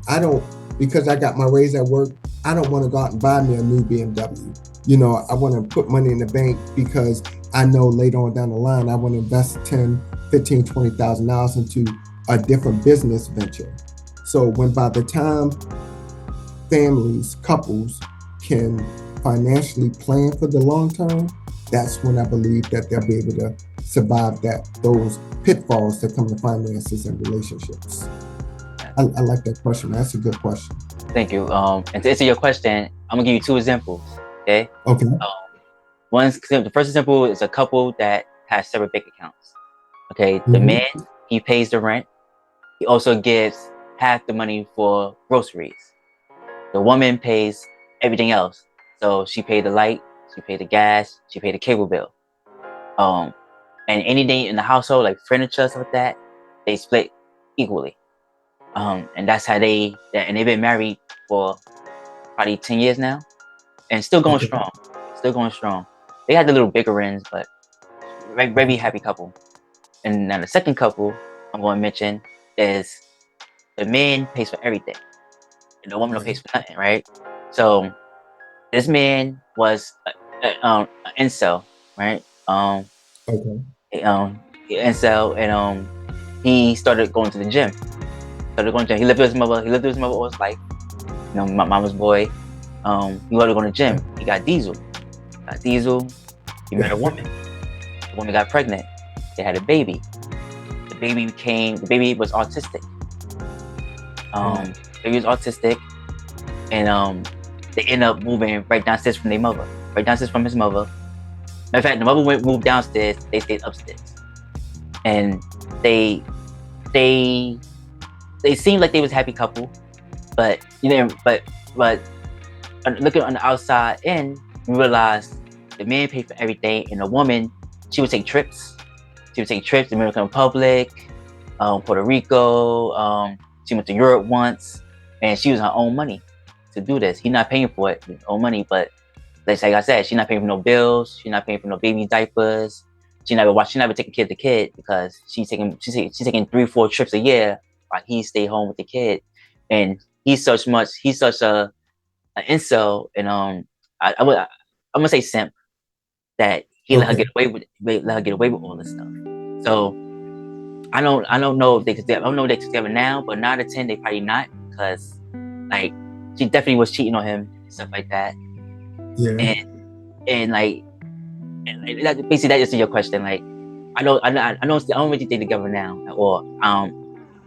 because I got my raise at work, I don't want to go out and buy me a new BMW. You know, I want to put money in the bank because I know later on down the line, I want to invest $10,000, $15,000, $20,000 into a different business venture. So when by the time families, couples can financially plan for the long term, that's when I believe that they'll be able to survive those pitfalls that come to finances and relationships. I like that question. That's a good question. Thank you. And to answer your question, I'm gonna give you two examples. Okay. Okay. The first example is a couple that has separate bank accounts. Okay. The man, he pays the rent. He also gives half the money for groceries. The woman pays everything else. So she paid the light, she paid the gas, she paid the cable bill. And anything in the household, like furniture, stuff like that, they split equally. And that's how and they've been married for probably 10 years now, and still going strong. They had the little bickerings, but very happy couple. And now the second couple I'm going to mention is the man pays for everything, and the woman don't pay for nothing, right? So this man was an incel, right? Okay. Incel, and he started going to the gym. He lived with his mother. He lived with his mother all his life. My mama's boy. He wanted to go to the gym. He got diesel. He met a woman. The woman got pregnant. They had a baby. The baby was autistic. Baby was autistic, and they end up moving right downstairs from their mother, right downstairs from his mother. Matter of fact, the mother moved downstairs. They stayed upstairs, and they seemed like they was a happy couple, but looking on the outside in, we realized the man paid for everything, and the woman, she would take trips. She would take trips to Dominican Republic, Puerto Rico. She went to Europe once, and she was her own money to do this. He's not paying for it, his own money, but like I said, she's not paying for no bills. She's not paying for no baby diapers. She never taking care of the kid because she's taking 3-4 trips a year while he stay home with the kid. And he's such an incel, and I'm gonna say simp, that he let her get away with all this stuff. So I don't know if they could. I don't know if they're together now, but 9 out of 10 they probably not, because like she definitely was cheating on him and stuff like that. Yeah. And basically that answers your question. Like I don't really think they're together now at all.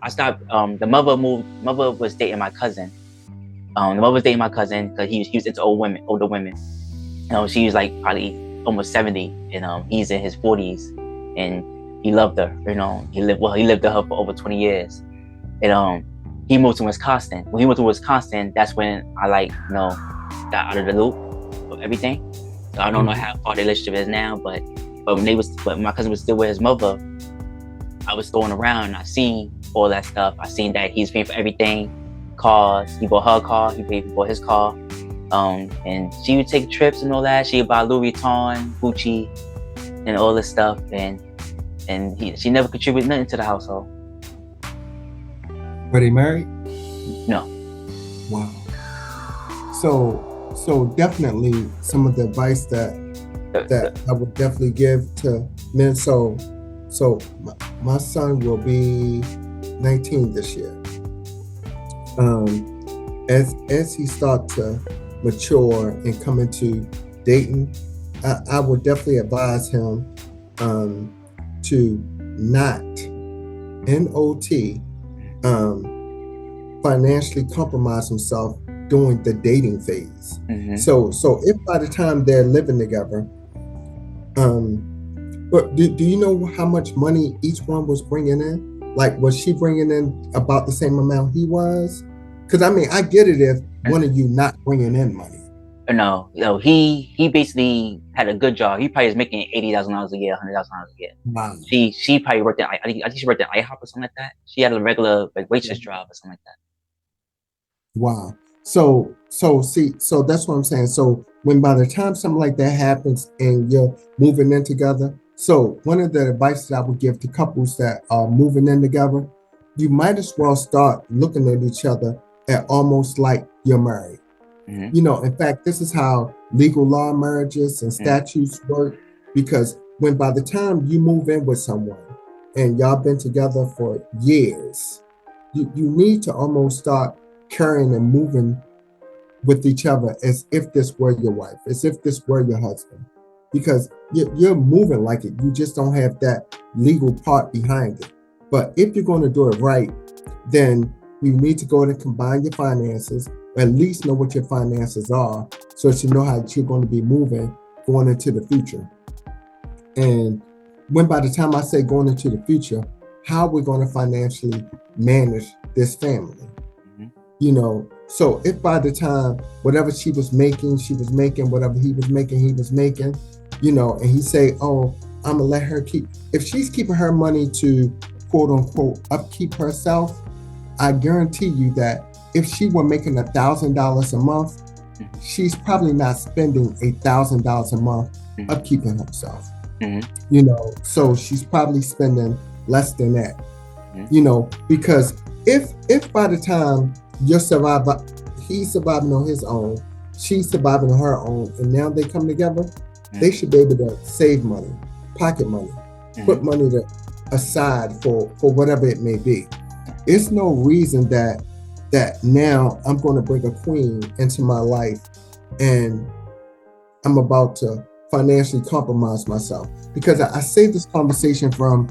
I stopped. The mother was dating my cousin. The mother was dating my cousin because he was into older women. She was like probably almost 70, and he's in his 40s, and he loved her. He lived with her for over 20 years, and he moved to Wisconsin. When he moved to Wisconsin, that's when I got out of the loop of everything. So I don't know how far the relationship is now, but when my cousin was still with his mother, I was going around and I seen all that stuff. I seen that he's paying for everything. Cars, he bought her car, he paid for his car. And she would take trips and all that. She would buy Louis Vuitton, Gucci, and all this stuff. And she never contributed nothing to the household. Were they married? No. Wow. So definitely some of the advice that I would definitely give to men. So my son will be 19 this year. As he starts to mature and come into dating, I would definitely advise him to not financially compromise himself during the dating phase. Mm-hmm. So if by the time they're living together, but do you know how much money each one was bringing in? Like, was she bringing in about the same amount he was? Because I get it if one of you not bringing in money. No, he basically had a good job. He probably was making $80,000 a year, $100,000 a year. Wow. She probably worked I think she worked at IHOP or something like that. She had a regular waitress job or something like that. Wow. So that's what I'm saying. So when by the time something like that happens and you're moving in together, so one of the advice that I would give to couples that are moving in together, you might as well start looking at each other at almost like you're married. Mm-hmm. In fact, this is how legal law marriages and statutes work, because when by the time you move in with someone and y'all been together for years, you need to almost start carrying and moving with each other as if this were your wife, as if this were your husband, because you're moving like it. You just don't have that legal part behind it. But if you're going to do it right, then you need to go and combine your finances, or at least know what your finances are, so that you know how you're going to be moving going into the future. And when by the time I say going into the future, how we're going to financially manage this family. So if by the time whatever she was making, whatever he was making, and he say, oh, I'm gonna let her keep, if she's keeping her money to quote unquote upkeep herself, I guarantee you that if she were making $1,000 a month, she's probably not spending $1,000 a month upkeeping herself. So she's probably spending less than that, because if by the time you're surviving, he's surviving on his own, she's surviving on her own, and now they come together, they should be able to save money, pocket money, put money aside for whatever it may be. It's no reason that now I'm going to bring a queen into my life and I'm about to financially compromise myself, because I saved this conversation from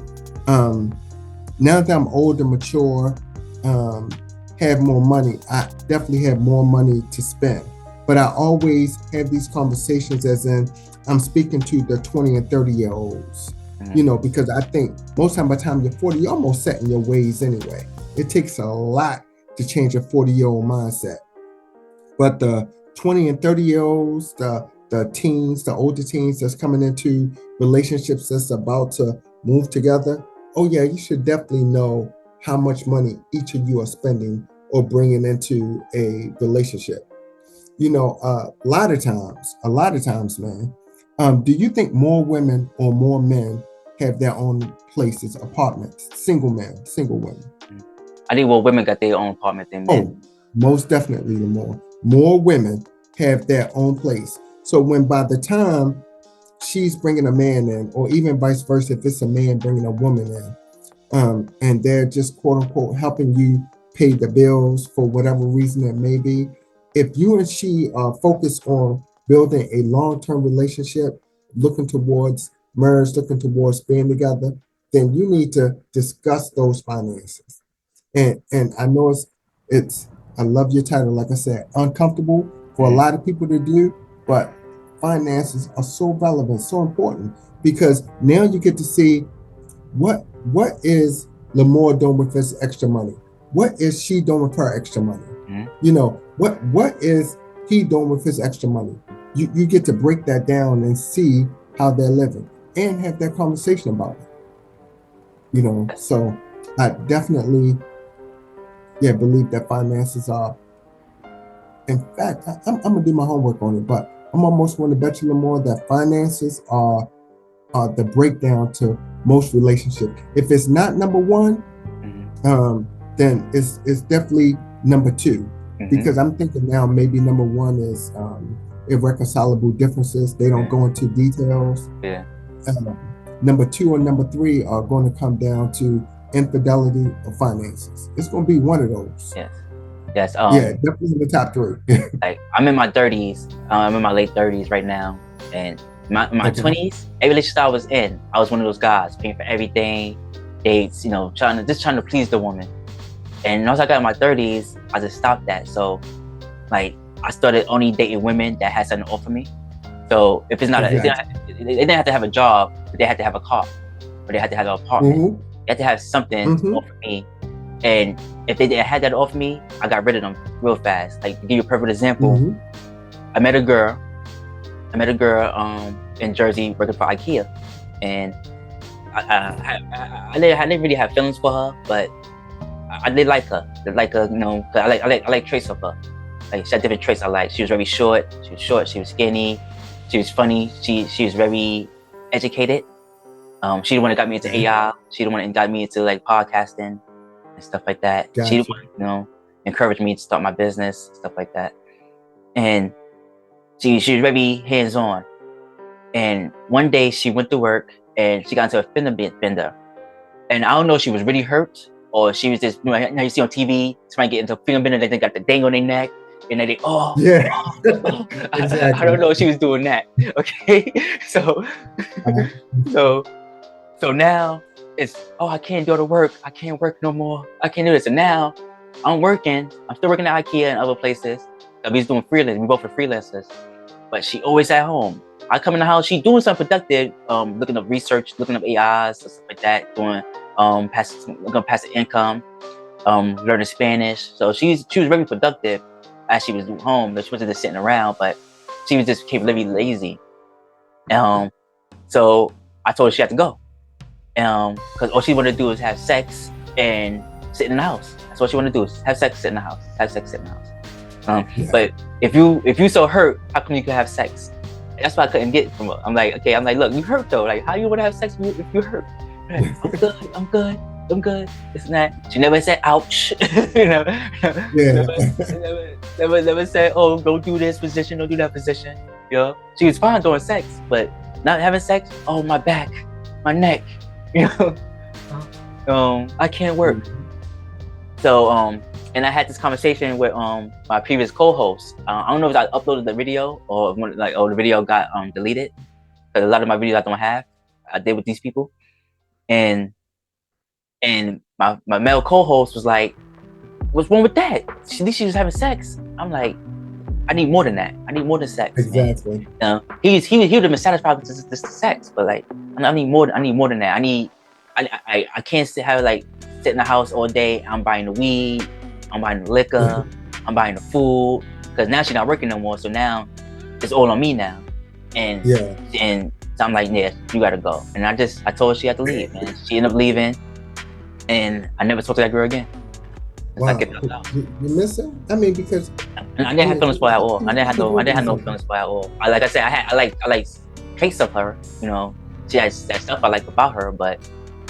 now that I'm older, mature, have more money. I definitely have more money to spend, but I always have these conversations as in I'm speaking to the 20 and 30-year-olds, because I think most time by the time you're 40, you're almost set in your ways anyway. It takes a lot to change a 40-year-old mindset. But the 20 and 30-year-olds, the teens, the older teens that's coming into relationships that's about to move together, oh yeah, you should definitely know how much money each of you are spending or bringing into a relationship. A lot of times, man, do you think more women or more men have their own places, apartments, single men, single women? I think more women got their own apartment than men. Oh, most definitely more women have their own place. So when by the time she's bringing a man in, or even vice versa, if it's a man bringing a woman in, and they're just quote unquote helping you pay the bills for whatever reason it may be, if you and she are focused on building a long-term relationship, looking towards marriage, looking towards being together, then you need to discuss those finances. And I know it's I love your title, like I said, uncomfortable for a lot of people to do, but finances are so relevant, so important, because now you get to see what is Lamore doing with his extra money? What is she doing with her extra money? What is he doing with his extra money? You get to break that down and see how they're living and have that conversation about it. So I definitely believe that finances are, in fact, I'm gonna do my homework on it, but I'm almost want to bet you, Lamore, that finances are the breakdown to most relationships. If it's not number one, then it's definitely number two. Because I'm thinking now maybe number one is irreconcilable differences. They don't go into details. Number two and number three are going to come down to infidelity or finances. It's going to be one of those. Yes. Definitely in the top three. Like, I'm in my 30s. I'm in my late 30s right now, and my 20s, every relationship I was in, I was one of those guys paying for everything, dates, trying to please the woman. And once I got in my 30s, I just stopped that. So, like, I started only dating women that had something to offer me. So if it's not, they didn't have to have a job, but they had to have a car, or they had to have an apartment. They had to have something to offer me. And if they didn't have that to offer me, I got rid of them real fast. Like, to give you a perfect example, I met a girl in Jersey working for IKEA, and I didn't really have feelings for her, but I did like her. I like traits of her. Like, she had different traits I like. She was very short. She was skinny. She was funny. She was very educated. She the one that got me into AI. She the one that got me into like podcasting and stuff like that. Gotcha. She the one, encouraged me to start my business, stuff like that. And she was very hands-on. And one day she went to work and she got into a fender bender. And I don't know if she was really hurt, or she was just, now you see on TV, somebody get into a finger bender, they got the dang on their neck, and then exactly. I don't know if she was doing that. Okay. So now it's, I can't go to work. I can't work no more. I can't do this. And now I'm still working at IKEA and other places. We was doing freelance. We both are freelancers, but she always at home. I come in the house, she doing something productive, looking up research, looking up AIs, stuff like that, doing passive income, learning Spanish. So she was very productive as she was home, but she wasn't just sitting around, but she was just became very lazy. So I told her she had to go. Because all she wanted to do is have sex and sit in the house. That's what she wanted to do, is have sex, sit in the house, But if you so hurt, how come you can have sex? That's what I couldn't get from her. I'm like, look, you hurt though. Like, how you want to have sex if you hurt? I'm good. I'm good. It's not. She never said, ouch. You know, Yeah. never said, oh, don't do this position, don't do that position. You know, she was fine doing sex, but not having sex. Oh, my back, my neck. You know, I can't work. So, and I had this conversation with my previous co-host. I don't know if I uploaded the video or the video got deleted, because a lot of my videos I did with these people, and my male co-host was like, "What's wrong with that? She was having sex." I'm like, "I need more than that. I need more than sex." Exactly. He would have been satisfied with this sex, but like, I need more. I need more than that. I can't sit in the house all day. I'm buying the weed, I'm buying the liquor, I'm buying the food, because now she's not working no more. So now it's all on me now. And so I'm like, yeah, you gotta go. And I told her she had to leave, man. She ended up leaving, and I never talked to that girl again. Wow. You miss her? I mean, because I didn't have feelings for her at all. I didn't have no feelings for her at all. Like I said, I like traits of her. You know, she has that stuff I like about her, but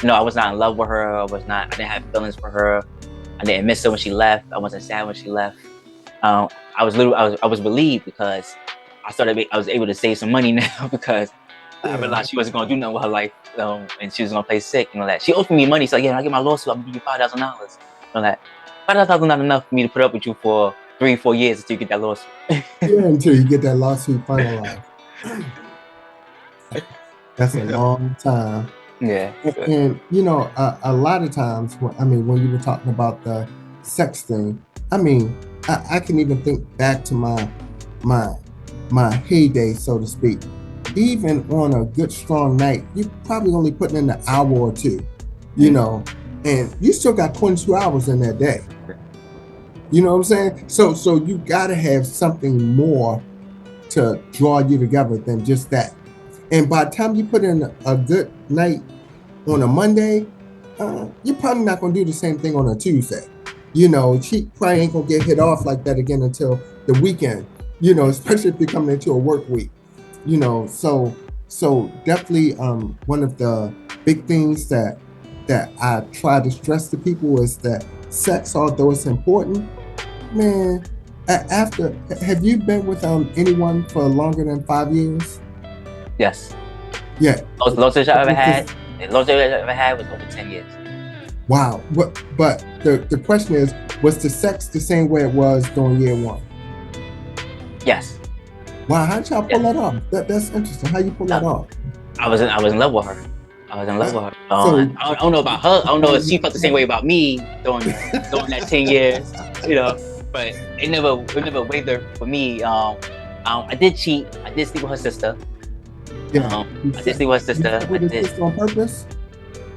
I was not in love with her. I didn't have feelings for her. I didn't miss her when she left. I wasn't sad when she left. I was relieved, because I was able to save some money now, because I realized she wasn't gonna do nothing with her life, and she was gonna play sick. That she owed me money, so when I get my lawsuit, I'm gonna give you $5,000. That $5,000 not enough for me to put up with you for 3-4 years until you get that lawsuit. Until you get that lawsuit finalized. That's a long time. Yeah. And a lot of times, when you were talking about the sex thing, I can even think back to my heyday, so to speak. Even on a good strong night, you're probably only putting in an hour or two, and you still got 22 hours in that day. You know what I'm saying? So you gotta have something more to draw you together than just that. And by the time you put in a good night on a Monday, you're probably not gonna do the same thing on a Tuesday. She probably ain't gonna get hit off like that again until the weekend. Especially if you're coming into a work week. So definitely one of the big things that I try to stress to people is that sex, although it's important, man, have you been with anyone for longer than 5 years? Yes. Yeah. Longest I ever had was over 10 years. Wow. But the question is, was the sex the same way it was during year one? Yes. Wow, how'd y'all pull that off? That's interesting. How you pull that off? I was in love with her. I don't know about her. I don't know if she felt the same way about me during that 10 years. But it never wavered for me. I did cheat. I did sleep with her sister. Yeah. I did sleep with her sister. You did sister on purpose?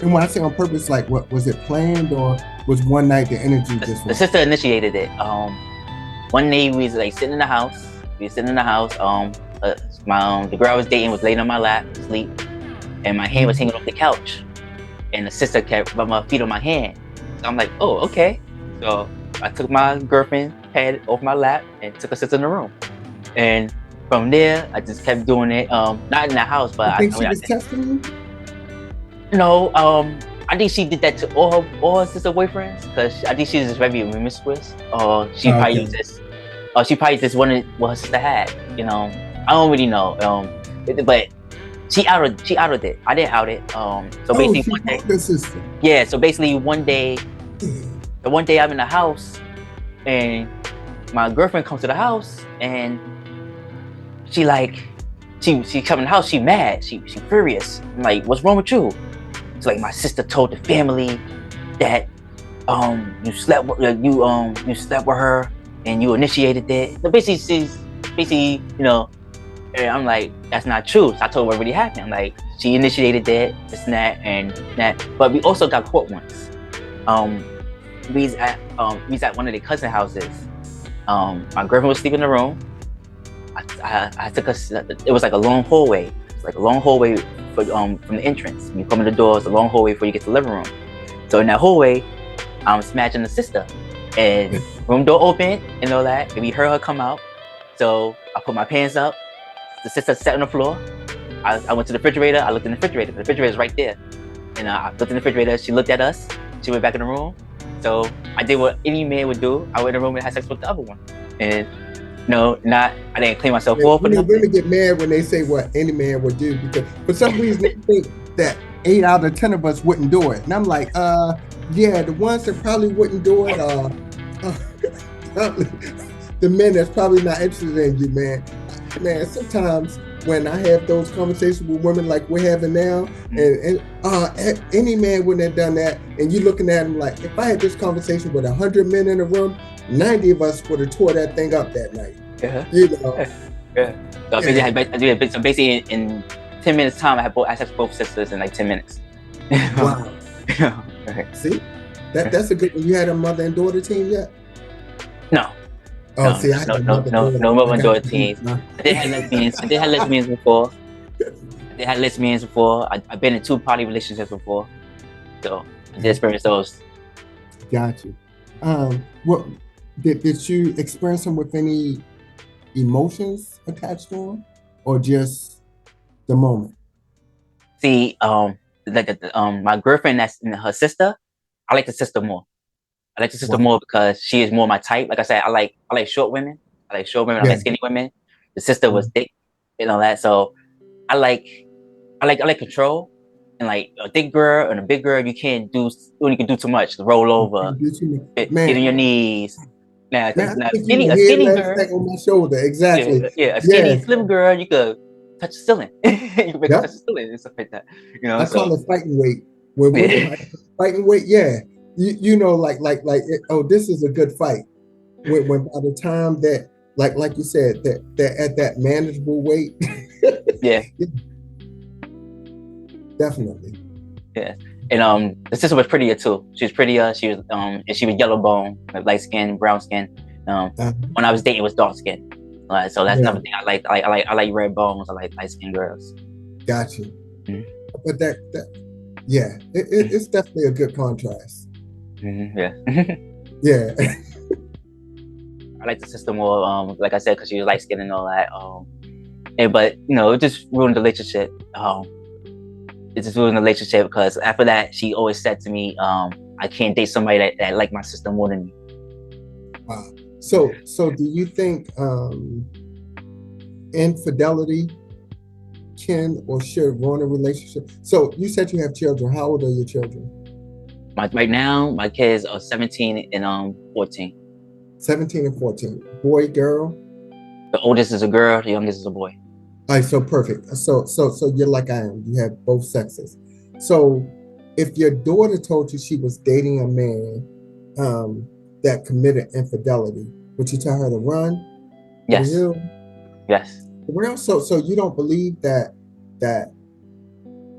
And when I say on purpose, like, what was it planned, or was one night the energy just? The sister initiated it. One day we was sitting in the house. The girl I was dating was laying on my lap, asleep, and my hand was hanging off the couch, and the sister kept rubbing my feet on my hand. So I'm like, oh, okay. So I took my girlfriend head off my lap and took her sister in the room, and from there I just kept doing it. Not in the house, but she was testing you. No, I think she did that to all her sister boyfriends, because I think she was just very promiscuous. She probably just wanted what her sister had. I don't really know. But she outed it. I didn't out it. So basically one day. Yeah. So basically one day I'm in the house, and my girlfriend comes to the house, and she come in the house. She mad. She furious. I'm like, what's wrong with you? It's like, my sister told the family that you slept with her and you initiated it. So basically, and I'm like, that's not true. So I told her what really happened. I'm like, she initiated it, this and that. But we also got caught once. We was at one of their cousin houses. My girlfriend was sleeping in the room. I took us. It was like a long hallway. It's like a long hallway from the entrance. When you come in the door, it's a long hallway before you get to the living room. So in that hallway, I'm smashing the sister, and room door open and all that. And we heard her come out. So I put my pants up. The sister sat on the floor. I went to the refrigerator. I looked in the refrigerator. The refrigerator's right there. And I looked in the refrigerator. She looked at us. she went back in the room. So I did what any man would do. I went in the room and had sex with the other one. And I didn't clean myself off or nothing. Women get mad when they say what any man would do because for some reason they think that 8 out of 10 of us wouldn't do it. And I'm like, yeah, the ones that probably wouldn't do it are probably the men that's probably not interested in you, man. Man, sometimes when I have those conversations with women like we're having now, and any man wouldn't have done that, and you looking at him like, if I had this conversation with 100 men in a room, 90 of us would have tore that thing up that night. Yeah. You know. Yeah. So basically in 10 minutes time, I had sex with both sisters in like 10 minutes. Wow. Right. See, that's a good one. You had a mother and daughter team yet? No. Oh, see, I had no mother and daughter teams. I did have lesbians before. I've been in 2 poly relationships before, so I did experience those. Got you. What did you experience them with any emotions attached to them, or just the moment? See, my girlfriend that's her sister, I like the sister more. I like the sister more because she is more my type. Like I said, I like short women. I like skinny women. The sister was thick, that. So I like control, and like a thick girl and a big girl, you can do too much. Roll over, get on your knees. Now a skinny girl on my shoulder, exactly. Yeah, a skinny slim girl, you could touch the ceiling. You can make her touch the ceiling and stuff like that. I call it fighting weight. When women fighting weight, yeah. You know, like this is a good fight. When by the time that, like you said, that they're at that manageable weight. Yeah. Definitely. Yeah. And the sister was prettier too. She was prettier. She was and she was yellow bone, like light skin, brown skin. When I was dating, it was dark skin. So that's another thing I like. I like red bones. I like light skin girls. Got you. Mm-hmm. But it's definitely a good contrast. Mm-hmm, yeah. Yeah. I like the sister more, like I said, because she was light skinned and all that. But it just ruined the relationship. It just ruined the relationship because after that, she always said to me, "I can't date somebody that like my sister more than me." Wow. So do you think infidelity can or should ruin a relationship? So you said you have children. How old are your children? Right now, my kids are 17 and 14. 17 and 14. Boy, girl? The oldest is a girl, the youngest is a boy. All right, so perfect. So you're like I am. You have both sexes. So if your daughter told you she was dating a man that committed infidelity, would you tell her to run? Yes. Yes. Well, so you don't believe that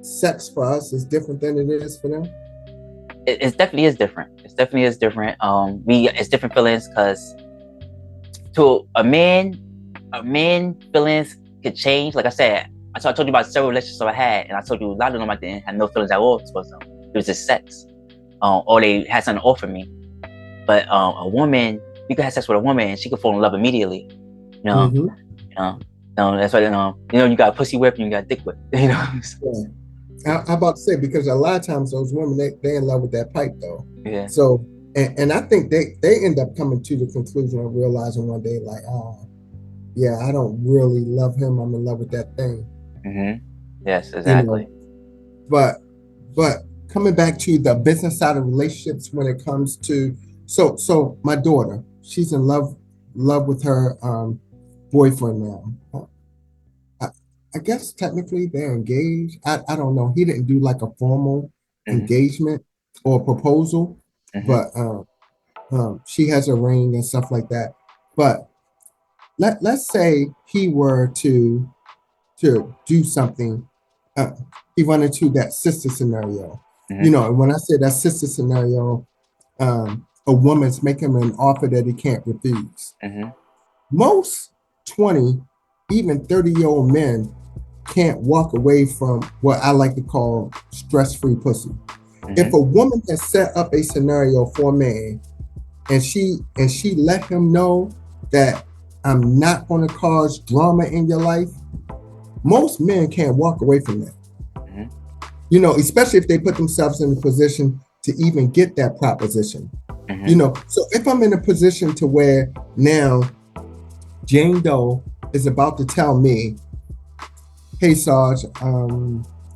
sex for us is different than it is for them? It definitely is different. It's different. It's different feelings because to a man feelings could change. Like I said, I told you about several relationships I had, and I told you a lot of them I didn't have no feelings at all towards them. It was just sex, or they had something to offer me. But a woman, you could have sex with a woman, and she could fall in love immediately. Mm-hmm. That's why you got a pussy whip and you got a dick whip. Yeah. I'm about to say, because a lot of times those women, they in love with that pipe though. Yeah. So, and I think they end up coming to the conclusion of realizing one day, like, oh, yeah, I don't really love him. I'm in love with that thing. Mm-hmm. Yes, exactly. But coming back to the business side of relationships when it comes to, so my daughter, she's in love with her boyfriend now. I guess technically they're engaged. I don't know. He didn't do like a formal engagement or proposal, but she has a ring and stuff like that. But let's say he were to do something. He run into that sister scenario. And when I say that sister scenario, a woman's making him an offer that he can't refuse. Most 20, even 30-year-old men can't walk away from what I like to call stress-free pussy. If a woman has set up a scenario for a man and she let him know that I'm not going to cause drama in your life, most men can't walk away from that. Especially if they put themselves in a position to even get that proposition. Mm-hmm. You know, so if I'm in a position to where now Jane Doe is about to tell me, hey Sarge,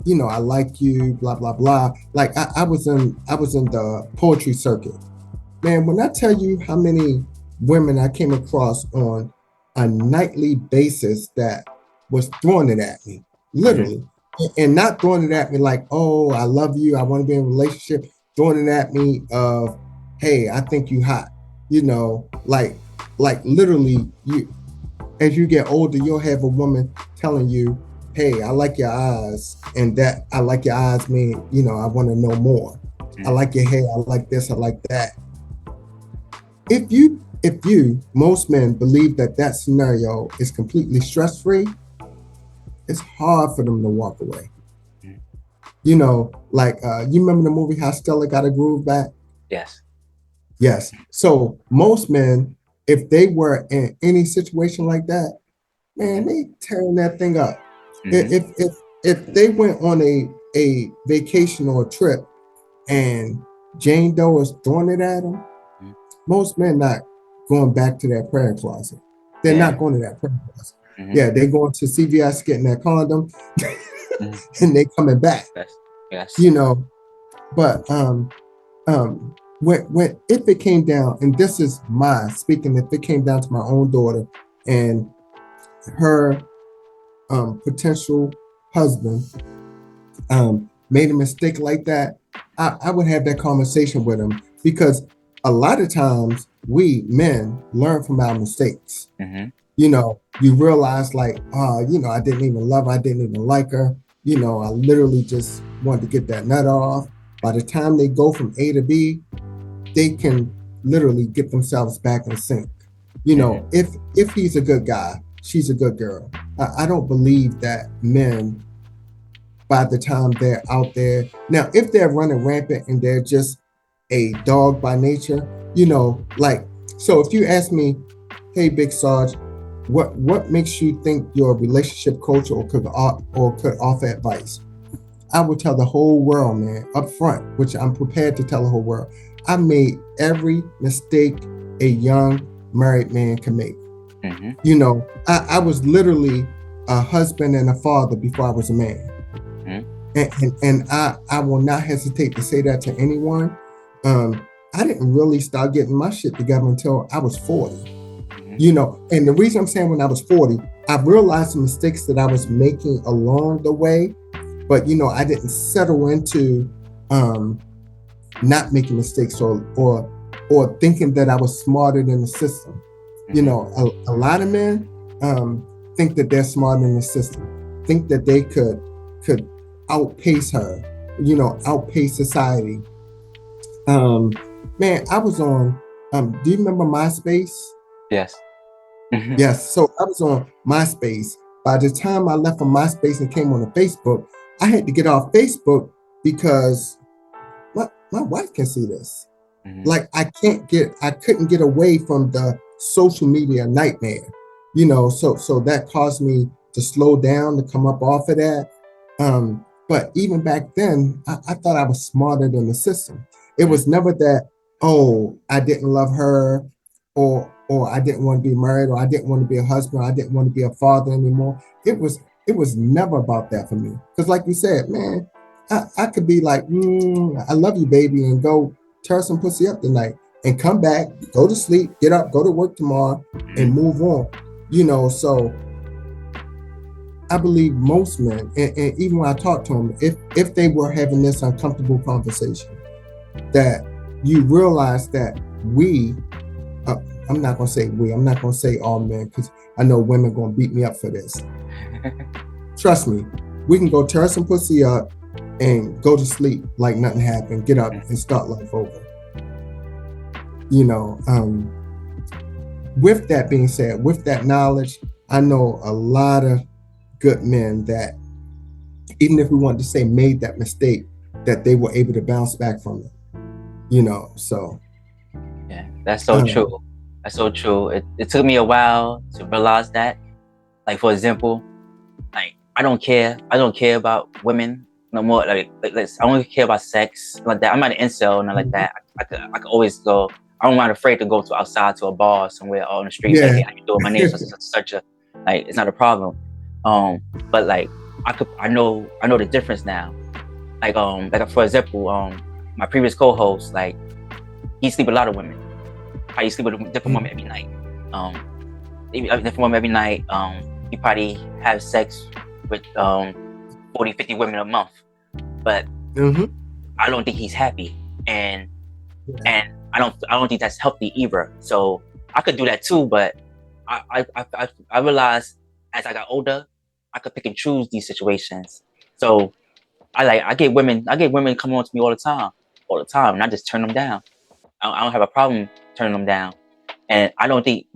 you know, I like you, blah blah blah. Like I was in the poetry circuit. Man, when I tell you how many women I came across on a nightly basis that was throwing it at me, literally, and not throwing it at me like, oh, I love you, I want to be in a relationship, throwing it at me of, hey, I think you hot, you know, like literally, you, as you get older, you'll have a woman telling you, hey, I like your eyes, and that I like your eyes mean, you know, I want to know more. I like your hair, I like this, I like that. If you, most men believe that scenario is completely stress-free, it's hard for them to walk away. You know, like, you remember the movie How Stella Got a Groove Back? Yes. So most men, if they were in any situation like that, man, they tearing that thing up. If they went on a vacation or a trip and Jane Doe is throwing it at them, most men not going back to that prayer closet. They're not going to that prayer closet. Yeah, they're going to CVS getting that condom and they coming back. Yes. You know, but when if it came down, and this is my speaking, if it came down to my own daughter and her potential husband made a mistake like that, I would have that conversation with him, because a lot of times we men learn from our mistakes. You know, you realize like, you know, I didn't even love her, I didn't even like her. You know, I literally just wanted to get that nut off. By the time they go from A to B, they can literally get themselves back in sync. You know, if he's a good guy, she's a good girl. I don't believe that men, by the time they're out there, now if they're running rampant and they're just a dog by nature, you know, like, so if you ask me, hey, Big Sarge, what makes you think you're a relationship coach or could offer advice? I would tell the whole world, man, up front, which I'm prepared to tell the whole world. I made every mistake a young married man can make. You know, I was literally a husband and a father before I was a man. And I will not hesitate to say that to anyone. I didn't really start getting my shit together until I was 40. You know, and the reason I'm saying when I was 40, I realized the mistakes that I was making along the way, but you know, I didn't settle into not making mistakes or thinking that I was smarter than the system. You know, a lot of men think that they're smarter than the system, think that they could outpace her, you know, outpace society. Man, I was on, do you remember MySpace? Yes. Yes, so I was on MySpace. By the time I left from MySpace and came on to Facebook, I had to get off Facebook because my wife can see this. Like I couldn't get away from the social media nightmare, you know, so that caused me to slow down, to come up off of that. But even back then, I thought I was smarter than the system. It was never that, oh, I didn't love her, or I didn't want to be married, or I didn't want to be a husband, or I didn't want to be a father anymore. It was never about that for me. Because like you said, man, I could be like, I love you, baby, and go tear some pussy up tonight and come back, go to sleep, get up, go to work tomorrow, and move on. You know, so I believe most men, and even when I talk to them, if they were having this uncomfortable conversation, that you realize that we, I'm not going to say we, I'm not going to say all men, because I know women going to beat me up for this. Trust me, we can go tear some pussy up and go to sleep like nothing happened, get up and start life over. You know, with that being said, with that knowledge, I know a lot of good men that, even if we wanted to say made that mistake, that they were able to bounce back from it. You know, so. Yeah, that's so true. That's so true. It took me a while to realize that. Like, for example, like I don't care about women no more I don't care about sex like that. I'm not an incel, nothing like that. I could always go. I'm not afraid to go to outside to a bar somewhere on the street. Like, hey, how you doing? My name's such a like. It's not a problem. But like I know the difference now. Like for example, my previous co-host, like he sleep with a lot of women. I used to sleep with a different woman every night. Different woman every night. He probably have sex with 40, 50 women a month. But I don't think he's happy, and I don't think that's healthy either. So I could do that too, but I realized as I got older, I could pick and choose these situations. So I get women coming on to me all the time, and I just turn them down. I don't have a problem turning them down, and I don't think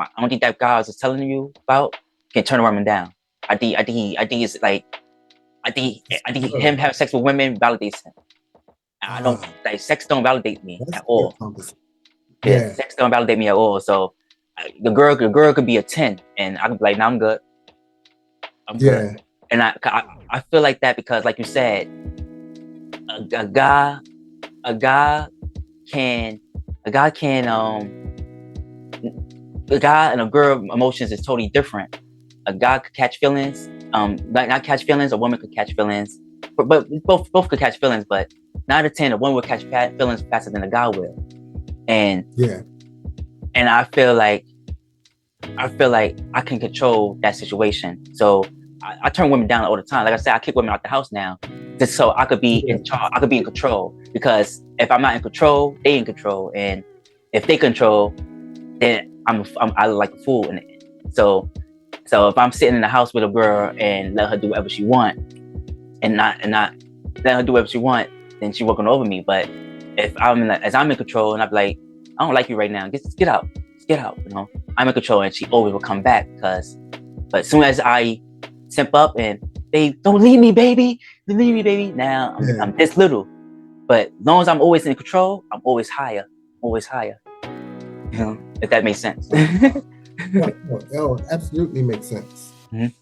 that guy I was just telling you about can turn a woman down. I think it's like I think him having sex with women validates him. I don't like sex don't validate me at all. Yeah, sex don't validate me at all. So the girl could be a 10, and I could be like, "Nah, I'm good. I'm good." And I feel like that because, like you said, a guy can a guy and a girl emotions is totally different. A guy could catch feelings, not catch feelings. A woman could catch feelings, but both could catch feelings. But 9 out of 10, a woman will catch feelings faster than a guy will. And I feel like I can control that situation. So I turn women down all the time. Like I said, I kick women out the house now, just so I could be in charge. I could be in control, because if I'm not in control, they in control, and if they control, then I look like a fool in it. So if I'm sitting in the house with a girl and let her do whatever she want, and not let her do whatever she want, then she working over me. But if I'm in control, and I'm like, I don't like you right now, get out. You know, I'm in control, and she always will come back. But as soon as I simp up and babe, don't leave me, baby. Now I'm this little, but as long as I'm always in control, I'm always higher. You know, if that makes sense. Absolutely makes sense.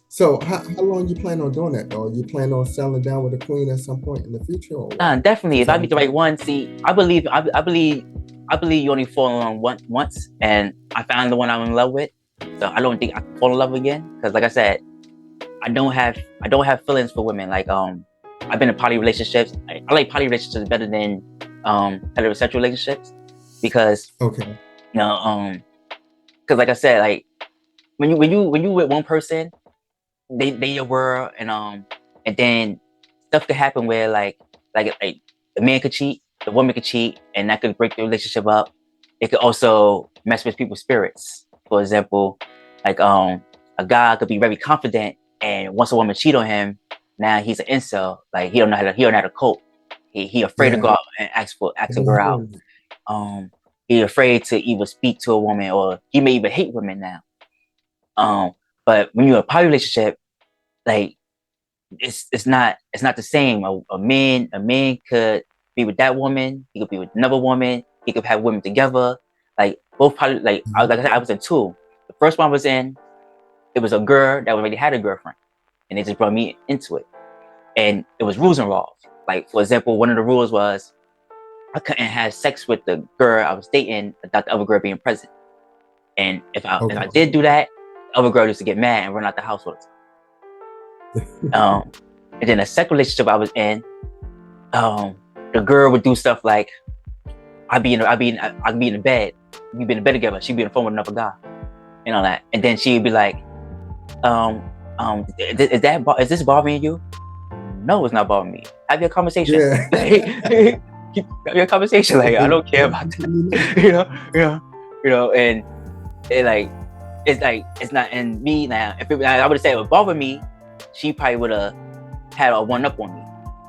So how long you plan on doing that though? You plan on settling down with a queen at some point in the future? Or definitely. If I meet the right one, see, I believe you only fall in love once, and I found the one I'm in love with. So I don't think I can fall in love again, because like I said, I don't have feelings for women. Like I've been in poly relationships. I like poly relationships better than heterosexual relationships, because because like I said, like when you with one person, they your world, and then stuff could happen where like the man could cheat, the woman could cheat, and that could break the relationship up. It could also mess with people's spirits. For example, like a guy could be very confident, and once a woman cheat on him, now he's an incel. Like he don't know how to cope. He afraid to go out and ask a girl out. He afraid to even speak to a woman, or he may even hate women now. But when you're in a poly relationship, like it's not the same. A man could be with that woman. He could be with another woman. He could have women together. Like both poly, like I said, I was in 2. The first one I was in, it was a girl that already had a girlfriend, and they just brought me into it. And it was rules involved. Like, for example, one of the rules was I couldn't have sex with the girl I was dating without the other girl being present. And if I did do that, the other girl used to get mad and run out the house all the time. And then the second relationship I was in, the girl would do stuff like I'd be in the bed, we'd be in the bed together, she'd be on the phone with another guy, and all that. And then she'd be like, is this bothering you? No, it's not bothering me. Have your conversation. Have your conversation. Like, I don't care about that. you know, and it's not. And me now, I would say it would bother me, she probably would have had a one up on me.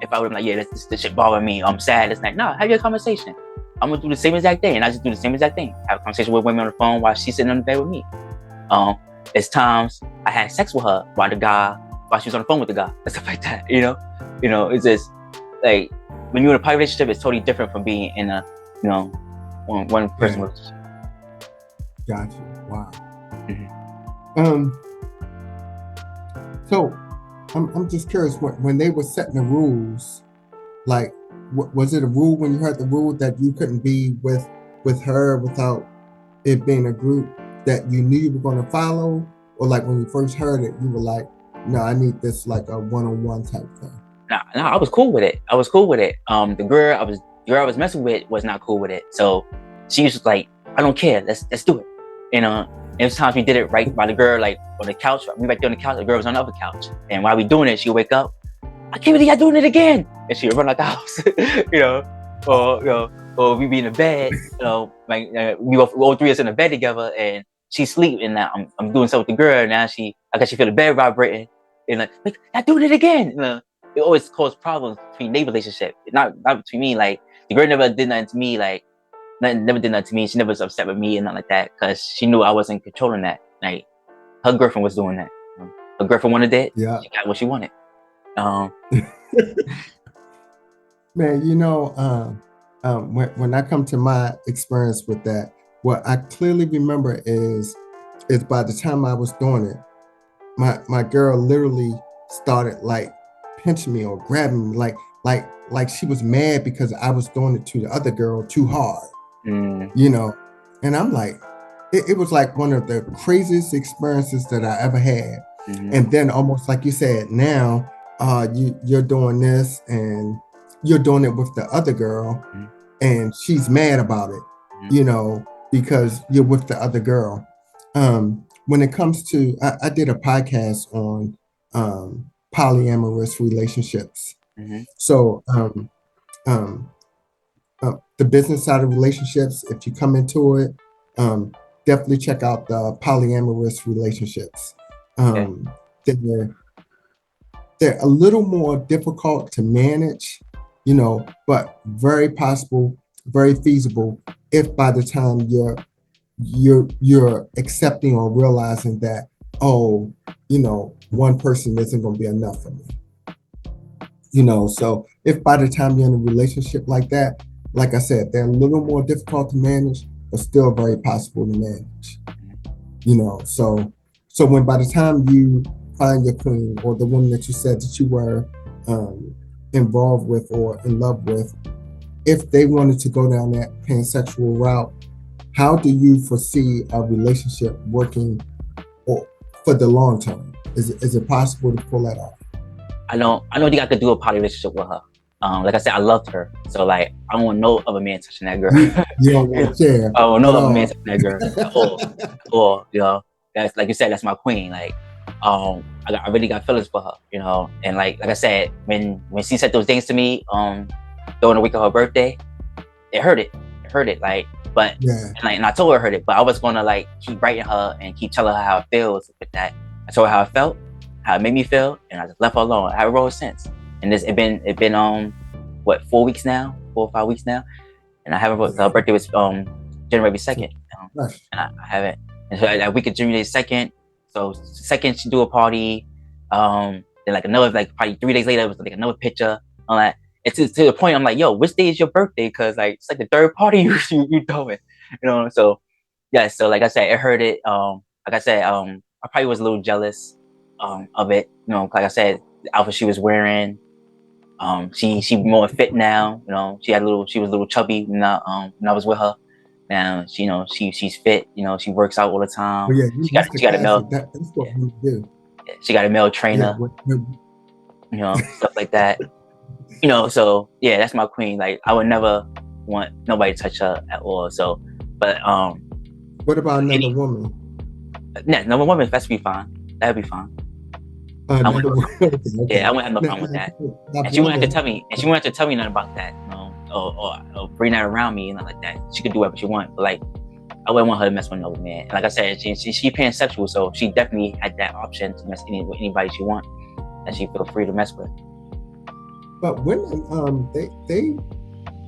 If I would have been like, this shit bother me, I'm sad. It's like, no, have your conversation. I'm gonna do the same exact thing, and I just do the same exact thing. Have a conversation with women on the phone while she's sitting on the bed with me. There's times I had sex with her while she was on the phone with the guy, and stuff like that. You know, it's just like when you're in a poly relationship, it's totally different from being in a one person relationship. Gotcha. Wow. So I'm just curious, when they were setting the rules Like, was it a rule when you heard the rule that you couldn't be with her without it being a group that you knew you were going to follow? Or like when you first heard it, you were like, no, I need this like a one-on-one type thing. No, I was cool with it. I was cool with it. The girl I was messing with was not cool with it. So she was just like, I don't care. Let's do it. And and sometimes we did it right by the girl, like on the couch. We right there on the couch. The girl was on the other couch. And while we doing it, she would wake up. I can't believe y'all doing it again. And she would run out the house. Or we be in the bed. Like we all three of us in the bed together, and she sleep, and now I'm doing something with the girl. And now I guess she feel the bed vibrating, and like y'all doing it again. It always caused problems between their relationship. Not between me. Like the girl never did nothing to me. Like never did nothing to me. She never was upset with me and nothing like that because she knew I wasn't controlling that. Like her girlfriend was doing that. Her girlfriend wanted it. Yeah. She got what she wanted. Man, when I come to my experience with that, what I clearly remember is by the time I was doing it, my girl literally started like pinching me or grabbing me, like she was mad because I was doing it to the other girl too hard, and I'm like, it was like one of the craziest experiences that I ever had. And then almost like you said, now you're doing this and you're doing it with the other girl, and she's mad about it, because you're with the other girl. When it comes to, I did a podcast on polyamorous relationships. So the business side of relationships, if you come into it, definitely check out the polyamorous relationships. They're a little more difficult to manage, but very possible, very feasible if by the time you're accepting or realizing that, one person isn't going to be enough for me. So if by the time you're in a relationship like that, like I said, they're a little more difficult to manage, but still very possible to manage. So when by the time you find your queen or the woman that you said that you were involved with or in love with, if they wanted to go down that pansexual route, how do you foresee a relationship working for the long term? Is it possible to pull that off? I don't think I could do a poly relationship with her. Like I said, I loved her, so like I don't want no other man touching that girl. You don't want to share. I don't want no other man touching that girl at all. That's like you said, that's my queen. Like, I really got feelings for her, and like I said, when she said those things to me, during the week of her birthday, it hurt it. Like, but and I told her it hurt it, but I was gonna like keep writing her and keep telling her how it feels with that. I told her how it felt, how it made me feel, and I just left her alone. I haven't wrote since. And it's been 4 weeks now, 4 or 5 weeks now, and I haven't wrote. Her birthday was January 2nd, and I haven't. And so that week of January 2nd, so second she do a party, then like another, like probably 3 days later it was like another picture on that. It's to the point I'm like, yo, which day is your birthday? Because like it's like the third party you doing, So yeah, so like I said, it hurt it. Like I said, I probably was a little jealous of it. Like I said, the outfit she was wearing. She more fit now. She was a little chubby when I was with her. Now she's fit. She works out all the time. Well, yeah, she got a male. That's what we do. She got a male trainer. Stuff like that. So yeah, that's my queen. Like I would never want nobody to touch her at all. So, but what about another woman? Another woman, that's be fine. That'd be fine. I wouldn't have no problem with that. And she wouldn't have to tell me. And she wouldn't have to tell me nothing about that, or bring that around me and nothing like that. She could do whatever she wants, but like I wouldn't want her to mess with another man. And like I said, she pansexual, so she definitely had that option to mess with anybody she wants, that she feel free to mess with. But women, they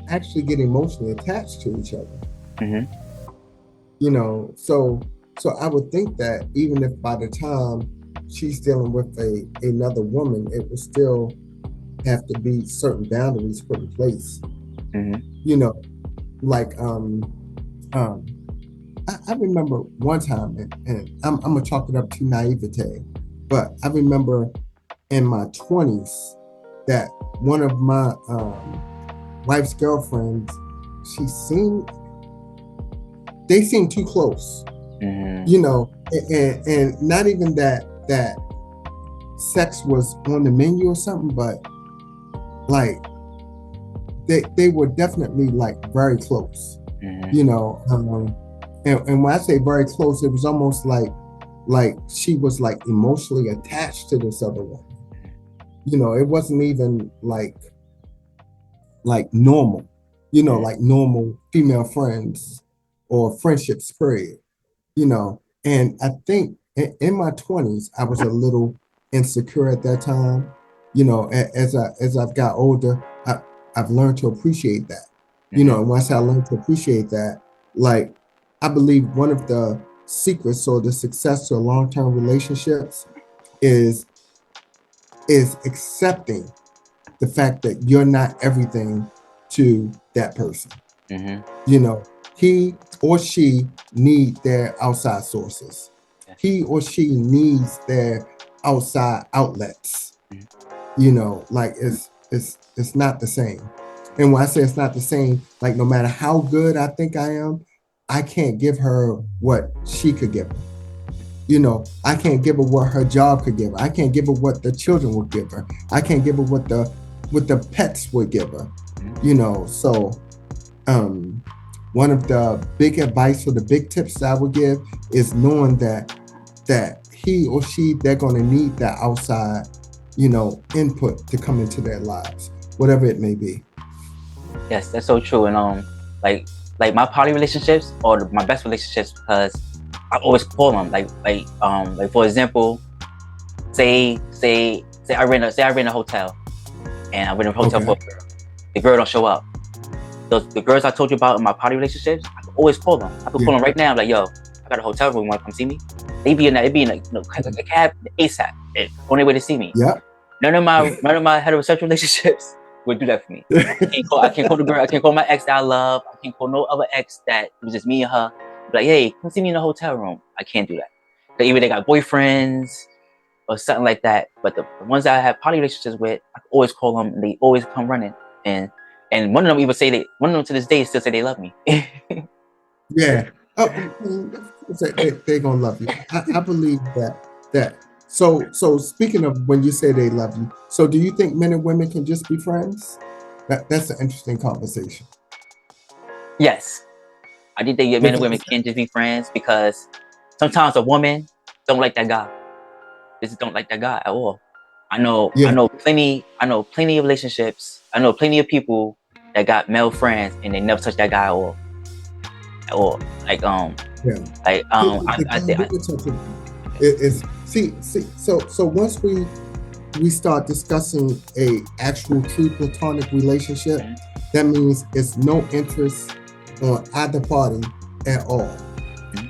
actually get emotionally attached to each other. So I would think that even if by the time she's dealing with another woman, it would still have to be certain boundaries put in place. Like I remember one time, and I'm gonna chalk it up to naivete, but I remember in my 20s, that one of my wife's girlfriends, they seemed too close, you know, and not even that sex was on the menu or something, but like they were definitely like very close, you know, and when I say very close, it was almost like she was like emotionally attached to this other one. You know, it wasn't even like normal, you know, like normal female friends or friendships, period. You know, and I think in my 20s, I was a little insecure at that time. You know, as I've got older, I've learned to appreciate that. You know, and once I learned to appreciate that, like, I believe one of the secrets or the success to long-term relationships is accepting the fact that you're not everything to that person. You know, he or she need their outside sources. He or she needs their outside outlets. You know, like it's not the same. And when I say it's not the same, like no matter how good I think I am, I can't give her what she could give her. You know, I can't give her what her job could give her. I can't give her what the children would give her. I can't give her what the pets would give her. You know, so one of the big advice or the big tips that I would give is knowing that he or she, they're going to need that outside, you know, input to come into their lives, whatever it may be. Yes, that's so true. And like my poly relationships or my best relationships, because I always call them like for example, say I rent a hotel, and I rent a hotel for a girl. The girl don't show up. The girls I told you about in my poly relationships, I can always call them. I can call them right now. I'm like, yo, I got a hotel room. Want to come see me? It'd be in a cab ASAP on their way to see me. Yeah. None of my heterosexual relationships would do that for me. I can't call the girl. I can't call my ex that I love. I can't call no other ex that it was just me and her. Be like, hey, come see me in the hotel room. I can't do that. Either they got boyfriends or something like that. But the ones that I have poly relationships with, I can always call them. And they always come running. And one of them even one of them to this day still say they love me. Yeah. Oh, they're gonna love you. I believe that. So speaking of when you say they love you, so do you think men and women can just be friends? That's an interesting conversation. Yes, I think that men and women can't just be friends, because sometimes a woman don't like that guy. Just don't like that guy at all. I know plenty of relationships. I know plenty of people that got male friends and they never touch that guy at all. Like so once we start discussing a actual true platonic relationship, that means it's no interest on either party at all.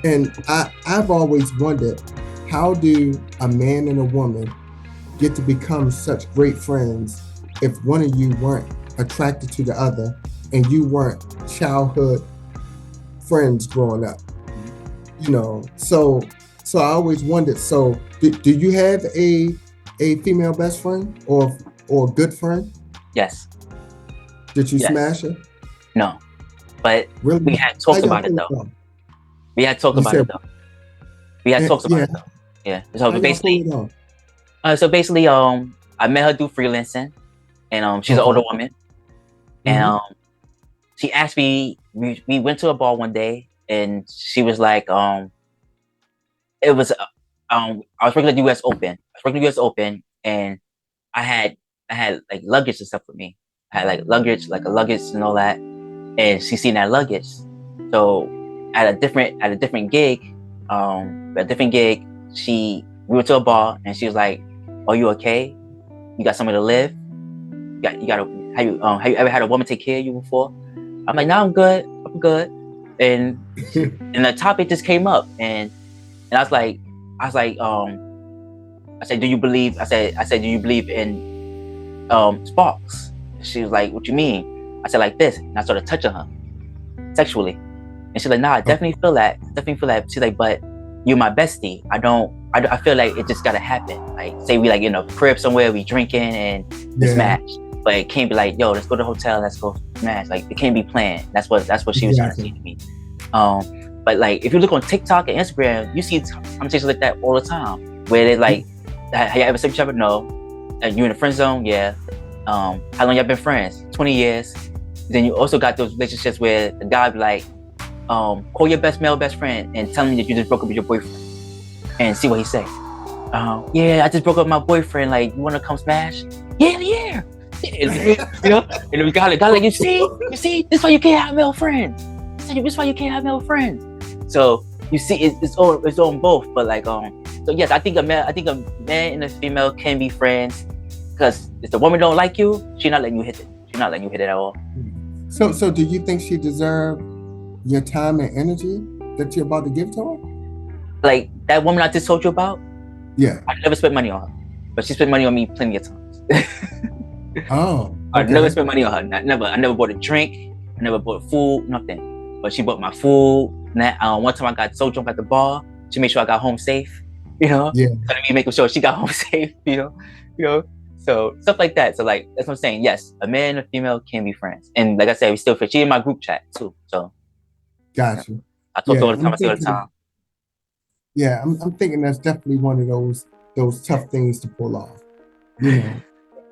And I've always wondered, how do a man and a woman get to become such great friends if one of you weren't attracted to the other and you weren't childhood friends growing up? You know, so I always wondered, so do you have a female best friend or good friend? Yes. Did you smash her? No, but really? We had talked about it though. Yeah. So basically, I met her through freelancing, and she's an older woman, and she asked me. We went to a bar one day, and she was like, it was, I was working at the U.S. Open, and I had like luggage and stuff with me. I had like luggage and all that, and she seen that luggage. So at a different gig, we went to a bar, and she was like, "Are you okay? You got somewhere to live? Have you ever had a woman take care of you before?" I'm like, "No, I'm good. And the topic just came up, and I was like, I said, "Do you believe?" I said, "Do you believe in sparks?" She was like, "What you mean?" I said, "Like this," and I started touching her sexually, and she's like, "Nah, I definitely feel that. She's like, "But you're my bestie. I don't I feel like it just gotta happen. Like, say we like in a crib somewhere, we drinking and we smash, but it can't be like, yo, let's go to the hotel, let's go smash. Like, it can't be planned. That's what she was trying to say to me. But like, if you look on TikTok and Instagram, you see conversations like that all the time, where they're like, have you ever seen each other? No. You in the friend zone? Yeah. How long y'all been friends? 20 years. Then you also got those relationships where the guy be like, call your male best friend and tell him that you just broke up with your boyfriend and see what he say. Yeah, I just broke up with my boyfriend. Like, you want to come smash? Yeah. You know, and the guy like, you see, this is why you can't have male friends. This is why you can't have male friends. So you see, it's on both. But like, so yes, I think a man and a female can be friends, because if the woman don't like you, she's not letting you hit it. She's not letting you hit it at all. So do you think she deserves your time and energy that you're about to give to her? Like that woman I just told you about? Yeah. I never spent money on her, but she spent money on me plenty of times. Oh. Okay. I never spent money on her. I never bought a drink. I never bought food, nothing. But she bought my food. One time I got so drunk at the bar, she made sure I got home safe. You know? Yeah. So me making sure she got home safe. You know. So stuff like that. So like that's what I'm saying. Yes, a man and a female can be friends, and like I said, we still fit. She in my group chat too. So. Gotcha. I talk to her all the time. I see her all the time. Yeah, I'm thinking that's definitely one of those tough things to pull off. You know,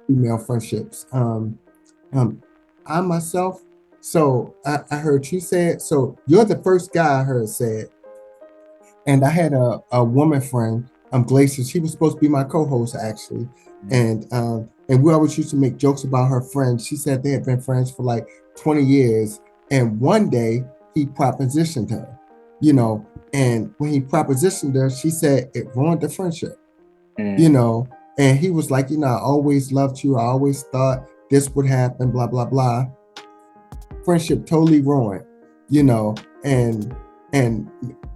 female friendships. I myself. So I heard you say it. So you're the first guy I heard say it. And I had a woman friend, Glacier. She was supposed to be my co-host actually, and we always used to make jokes about her friends. She said they had been friends for like 20 years, and one day he propositioned her, you know. And when he propositioned her, she said it ruined the friendship, you know. And he was like, you know, I always loved you. I always thought this would happen. Blah blah blah. Friendship totally ruined, you know. And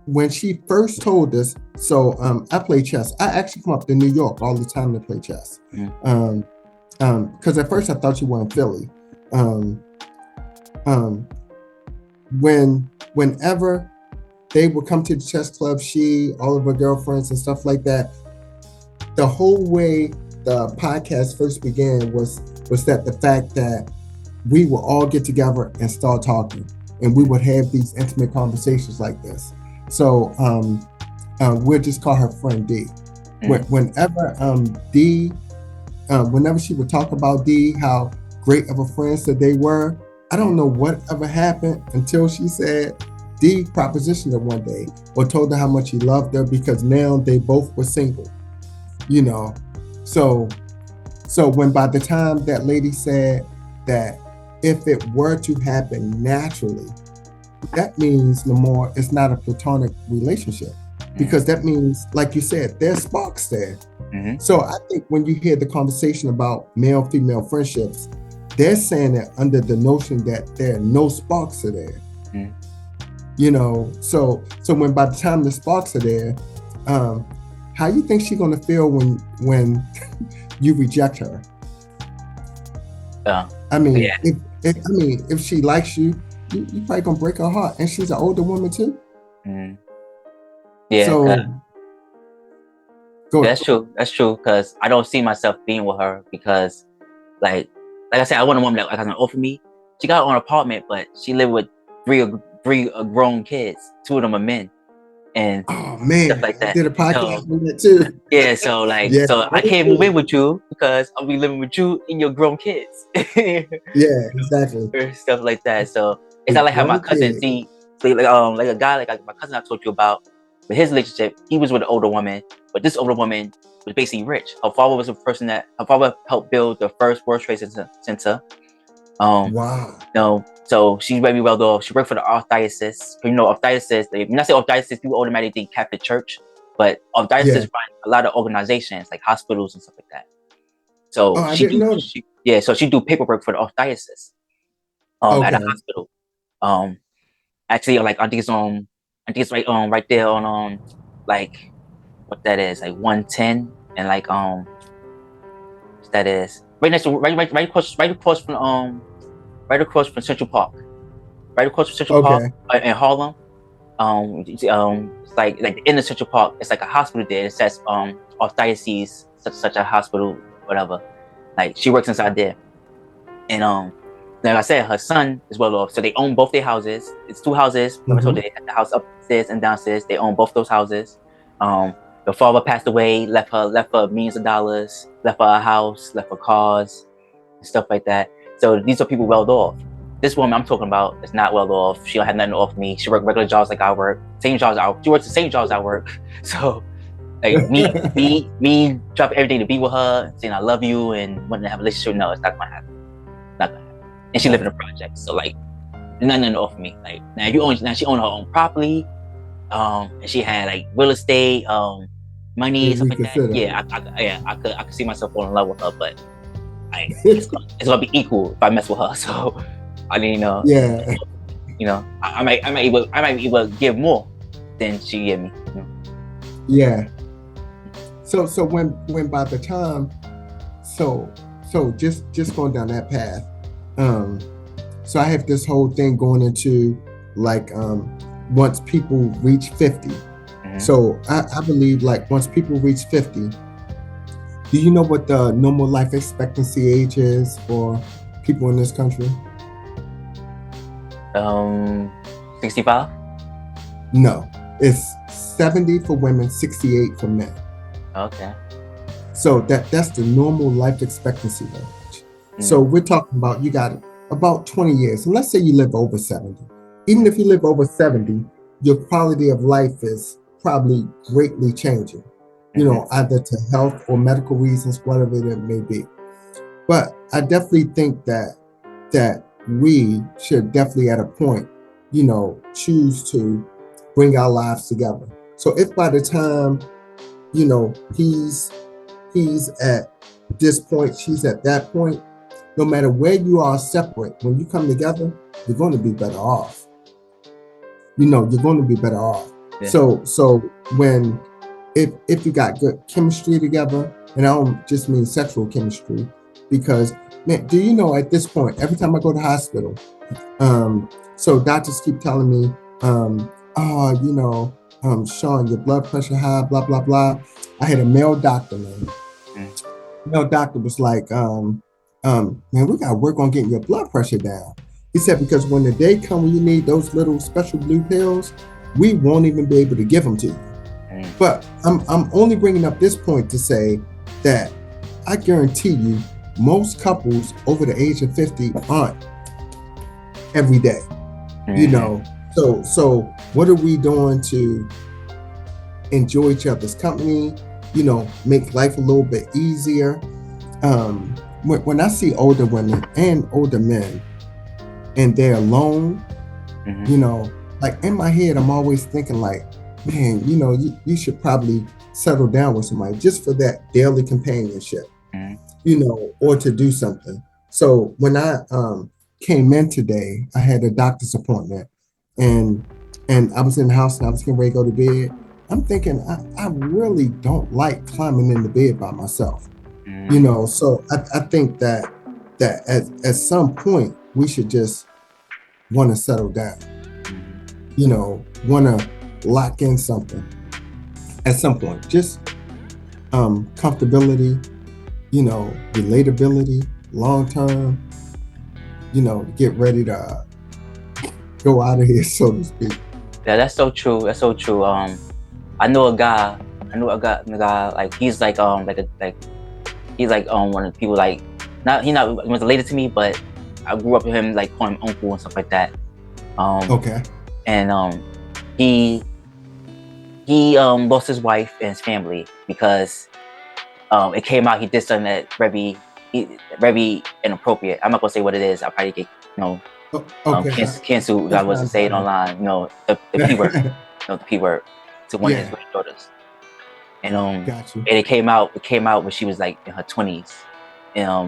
when she first told us, so I play chess. I actually come up to New York all the time to play chess. Because at first I thought you were in Philly. Whenever they would come to the chess club, all of her girlfriends and stuff like that, the whole way the podcast first began was that the fact that we would all get together and start talking, and we would have these intimate conversations like this. So we'll just call her friend D. Whenever she would talk about D, how great of a friends that they were, I don't know what ever happened until she said D propositioned her one day or told her how much he loved her, because now they both were single, you know. So when by the time that lady said that if it were to happen naturally, that means, Lamar, it's not a platonic relationship, because that means, like you said, there's sparks there. So I think when you hear the conversation about male-female friendships, they're saying it under the notion that there are no sparks are there. You know, so when by the time the sparks are there, how you think she's gonna feel when you reject her? I mean, yeah. If she likes you, you probably gonna break her heart, and she's an older woman too. Yeah. So that's true. That's true, because I don't see myself being with her, because like I said, I want a woman that has an offer me. She got her own apartment, but she lived with three grown kids. 2 of them are men, and stuff like that. I did a podcast on that too. Yeah, so like, so I can't move in with you because I'll be living with you and your grown kids. Yeah, exactly. Or stuff like that. So it's not like how my cousin see, like a guy like my cousin I told you about. With his relationship, he was with an older woman, but this older woman was basically rich. Her father was a person that her father helped build the first World Trade Center. Wow. No, so she's very well though. She worked for the Archdiocese. You know, Archdiocese. When I say Archdiocese, people automatically think Catholic Church, but Archdiocese run a lot of organizations like hospitals and stuff like that. So so she do paperwork for the Archdiocese at a hospital. Actually, like I think it's right there on like what that is, like 110 and like what that is, right next to right across from Central Park, right across from Central Park in Harlem. It's like in the Central Park. It's like a hospital there. It says Archdiocese such a hospital, whatever. Like she works inside there, and like I said, her son is well off, so they own both their houses. It's two houses. So they had the house upstairs and downstairs. They own both those houses. The father passed away, left her millions of dollars, left her a house, left her cars, and stuff like that. So these are people well off. This woman I'm talking about is not well off. She don't have nothing to offer me. She works regular jobs like I work, same jobs she works the same jobs I work. So like me drop everything to be with her, saying I love you and wanting to have a relationship. No, it's not gonna happen. Not gonna happen. And she live in a project, so like nothing to offer me. Like now she owned her own property, and she had like real estate, money, stuff like that. Yeah, I could see myself falling in love with her, but it's gonna be equal if I mess with her. So I mean, I might be able to give more than she give me. You know? Yeah. So when by the time, so just going down that path, so I have this whole thing going into like once people reach 50. So I believe like once people reach 50, do you know what the normal life expectancy age is for people in this country? 65? No, it's 70 for women, 68 for men. Okay. So that's the normal life expectancy range. So we're talking about you got about 20 years. And let's say you live over 70. Even if you live over 70, your quality of life is probably greatly changing, either to health or medical reasons, whatever it may be. But I definitely think that we should definitely at a point, choose to bring our lives together. So if by the time, he's at this point, she's at that point, no matter where you are separate, when you come together, you're going to be better off. You're going to be better off. Yeah. So when, if you got good chemistry together, and I don't just mean sexual chemistry, because man, do you know at this point, every time I go to the hospital, so doctors keep telling me, Sean, your blood pressure high, blah, blah, blah. I had a male doctor, man. Male doctor was like, man, we got to work on getting your blood pressure down. He said, because when the day comes when you need those little special blue pills, we won't even be able to give them to you. But I'm only bringing up this point to say that I guarantee you, most couples over the age of 50 aren't every day, So what are we doing to enjoy each other's company, make life a little bit easier? When I see older women and older men and they're alone, like in my head, I'm always thinking like, man, you should probably settle down with somebody just for that daily companionship, or to do something. So when I came in today, I had a doctor's appointment and I was in the house and I was getting ready to go to bed. I'm thinking, I really don't like climbing in the bed by myself, so I think that at some point we should just want to settle down, want to lock in something at some point, just comfortability, relatability, long term, get ready to go out of here, so to speak. Yeah, that's so true. That's so true. I know a guy like he's like he's like one of the people like he was related to me, but I grew up with him, like calling him uncle and stuff like that. Okay. And he lost his wife and his family because it came out he did something that very inappropriate. I'm not gonna say what it is. I'll probably get canceled. I wasn't saying online. The P word, the P word to one of his daughters. And and it came out when she was like in her 20s.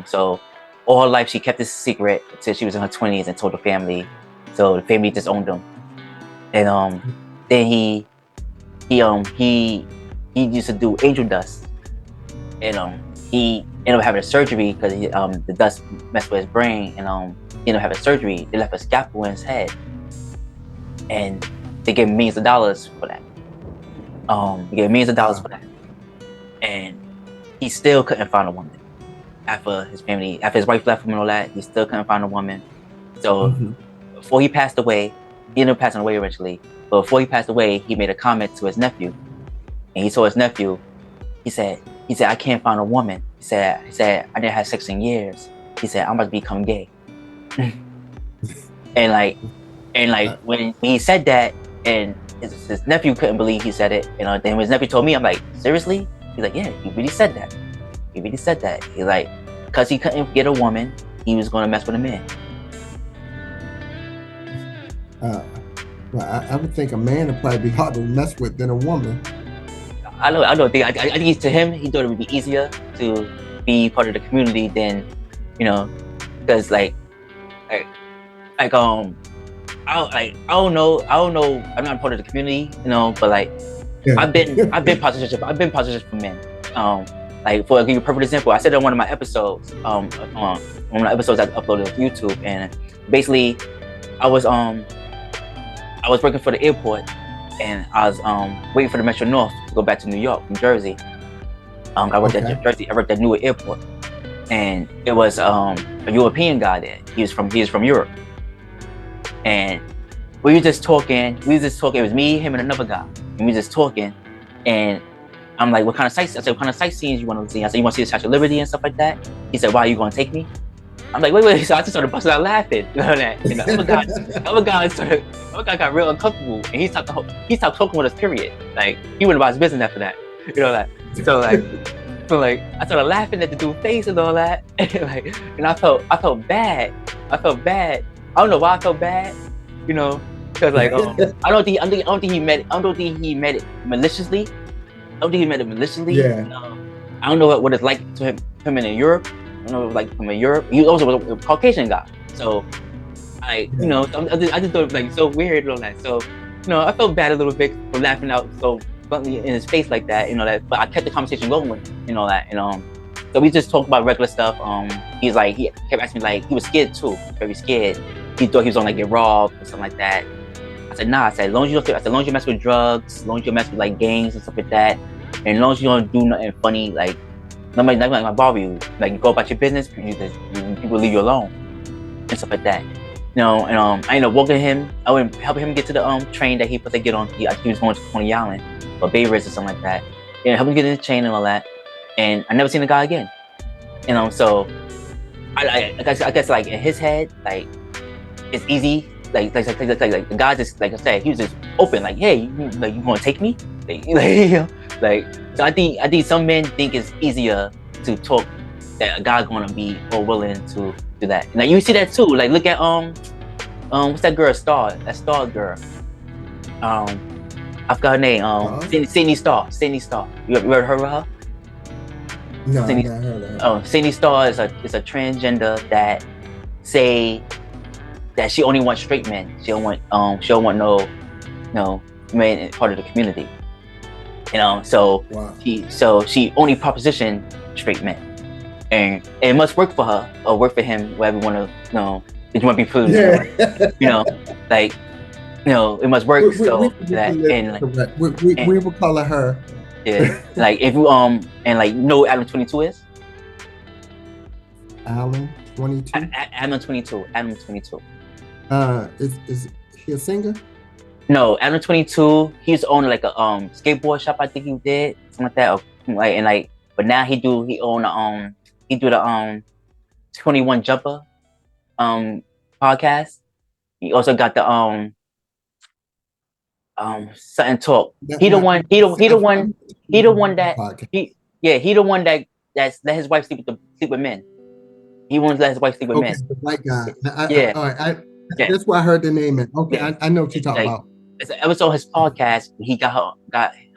So all her life she kept this secret until she was in her 20s and told the family. So the family disowned him. And then he used to do angel dust. And he ended up having a surgery because the dust messed with his brain, and he ended up having surgery. They left a scalpel in his head. And they give millions of dollars for that. They gave millions of dollars for that, and he still couldn't find a woman after his wife left him and all that. He still couldn't find a woman. So before he passed away, he ended up passing away eventually. But before he passed away, he made a comment to his nephew, and he told his nephew, he said, I can't find a woman. He said, I didn't have sex in years. He said, I'm about to become gay. and when he said that, and his nephew couldn't believe he said it, and then his nephew told me, I'm like, seriously? He's like, yeah, he really said that. He's like, because he couldn't get a woman, he was going to mess with a man. Well, I would think a man would probably be harder to mess with than a woman. I think to him, he thought it would be easier to be part of the community than, because I don't know, I'm not part of the community, but I've been positive for men. For give you a perfect example, I said on one of my episodes, on one of the episodes I uploaded to YouTube, and basically I was working for the airport, and I was waiting for the Metro North to go back to New York from Jersey. I worked at Jersey. I worked at Newark Airport, and it was a European guy there. He was from Europe, and we were just talking. It was me, him, and another guy, and we were just talking. And I'm like, "What kind of sights?" I said, "What kind of sightseeing you want to see?" I said, "You want to see the Statue of Liberty and stuff like that?" He said, "Why are you going to take me?" I'm like, wait. So I just started busting out laughing. You know that? And the other guy got real uncomfortable, and he stopped talking with us. Period. Like, he went about his business after that. You know that? So I started laughing at the dude's face and all that, and I felt bad. I don't know why I felt bad. Because I don't think he meant it maliciously. Yeah. I don't know what it's like to him in Europe. I don't know, like from Europe. He also was a Caucasian guy. So I just thought it was so weird and all that. So I felt bad a little bit for laughing out so bluntly in his face like that. But I kept the conversation going with him, and all that. So we just talked about regular stuff. He kept asking me, he was scared too, very scared. He thought he was gonna get robbed or something like that. I said, nah. I said, as long as you mess with drugs, as long as you mess with gangs and stuff like that, and as long as you don't do nothing funny, nobody's not gonna bother you. You go about your business, people leave you alone and stuff like that. I ended up walking him. I went helping him get to the train that he put to get on. He was going to Coney Island or Bay Ridge or something like that. Help him get in the train and all that. And I never seen the guy again. So I guess in his head, it's easy. The guy just, like I said, he was just open. Hey, you gonna take me? So I think some men think it's easier to talk that a guy's gonna be more willing to do that. You see that too. Look at what's that girl Star? That Star girl. I forgot her name. Sydney Star. You ever heard of her? No, I never heard of her. Sydney Star is a transgender that say that she only wants straight men. She don't want no men part of the community. So wow. She only proposition straight men, and it must work for her or work for him, whatever you want to, if you want to be food. Yeah. It must work. We will call her. Yeah. If you Adam 22 is. Alan 22. Adam 22. Adam 22. Is he a singer? No, Adam 22. He's owning a skateboard shop. I think he did something like that. But now he do the 21 Jumper podcast. He also got the Something Talk. He the one that let his wife sleep with men. He wants to let his wife sleep with men. The white guy. Yeah. All right. That's why I heard the name. Okay, yeah. I know what you're talking about. It was on his podcast. He got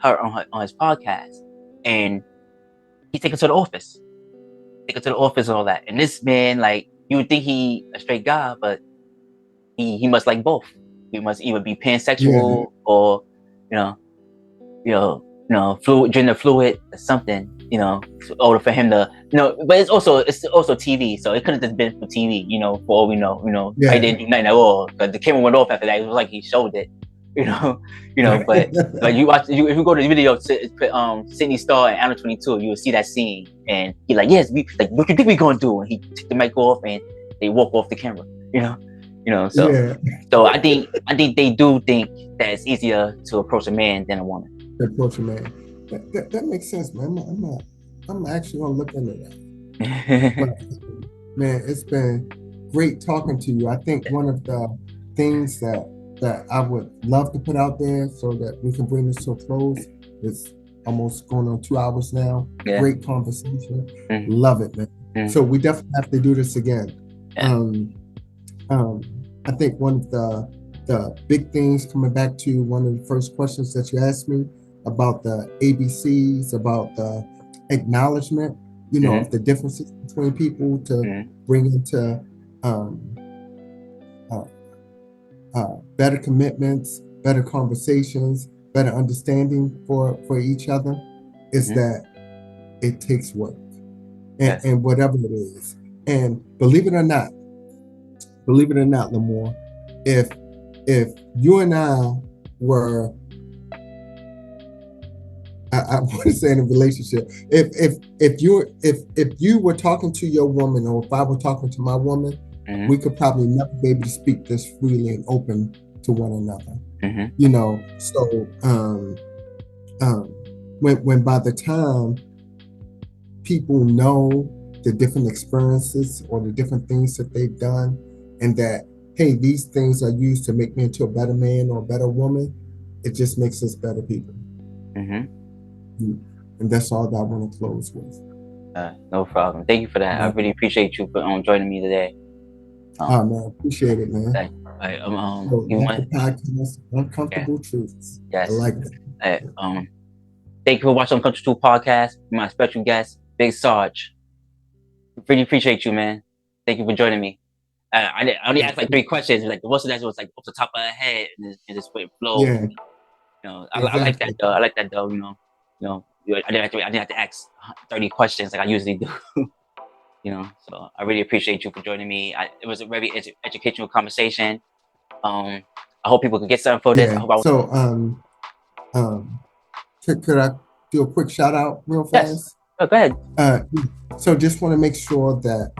her on his podcast, and he take her to the office. And all that. And this man, you would think he a straight guy, but he must like both. He must either be pansexual or gender fluid or something. Or for him to but it's also TV, so it could have just been for TV. For all we know. I didn't do nothing at all because the camera went off after that. It was like he showed it. But if you go to the video, Sydney Star and Anna 22, you will see that scene, and he like, yes, we like, what you think we gonna do? And he took the mic off, and they walk off the camera, So, Yeah. so I think they do think that it's easier to approach a man than a woman. Approach a man. That makes sense, man. I'm actually gonna look into that. But, man, it's been great talking to you. I think one of the things that I would love to put out there so that we can bring this to a close, it's almost going on 2 hours now. Yeah. Great conversation. Love it, man. So we definitely have to do this again. I think one of the big things, coming back to one of the first questions that you asked me about the ABCs, about the acknowledgement, of the differences between people, to bring into better commitments, better conversations, better understanding for each other, is that it takes work, and whatever it is. And believe it or not, Lamore, if you and I were, I want to say, in a relationship, if you were talking to your woman, or if I were talking to my woman, we could probably never be able to speak this freely and open to one another. So when by the time people know the different experiences or the different things that they've done, and that, hey, these things are used to make me into a better man or a better woman, it just makes us better people. And that's all that I want to close with. No problem. Thank you for that. I really appreciate you for joining me today. Man, appreciate it, man. The podcast, Uncomfortable Truths. Yes. I like that. Thank you for watching Uncomfortable Truth Podcast. My special guest, Big Sarge. Really appreciate you, man. Thank you for joining me. I only asked like 3 questions. Like the most of that was like off the top of her head, and just went flow. Yeah. I like that though. I like that though. I didn't have to ask 30 questions like I usually do. So I really appreciate you for joining me. It was a very educational conversation. I hope people can get something for this. So, could I do a quick shout out real fast? Yes. Oh, go ahead. So just want to make sure that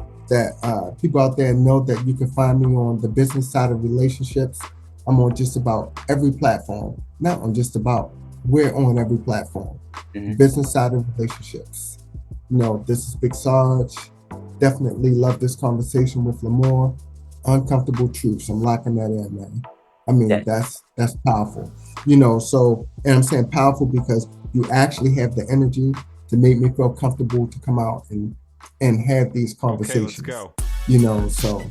people out there know that you can find me on the business side of relationships. I'm on just about every platform. Not on just about, we're on every platform. Business side of relationships. This is Big Sarge. Definitely love this conversation with Lamore. Uncomfortable Truths. I'm locking that in, man. I mean, that's powerful. So, and I'm saying powerful because you actually have the energy to make me feel comfortable to come out and have these conversations. Okay, let's go. So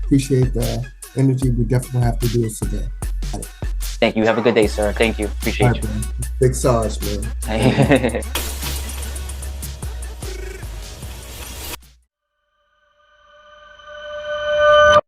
appreciate the energy. We definitely have to do this again. Thank you. Have a good day, sir. Thank you. Appreciate you. Man. Big Sarge, man.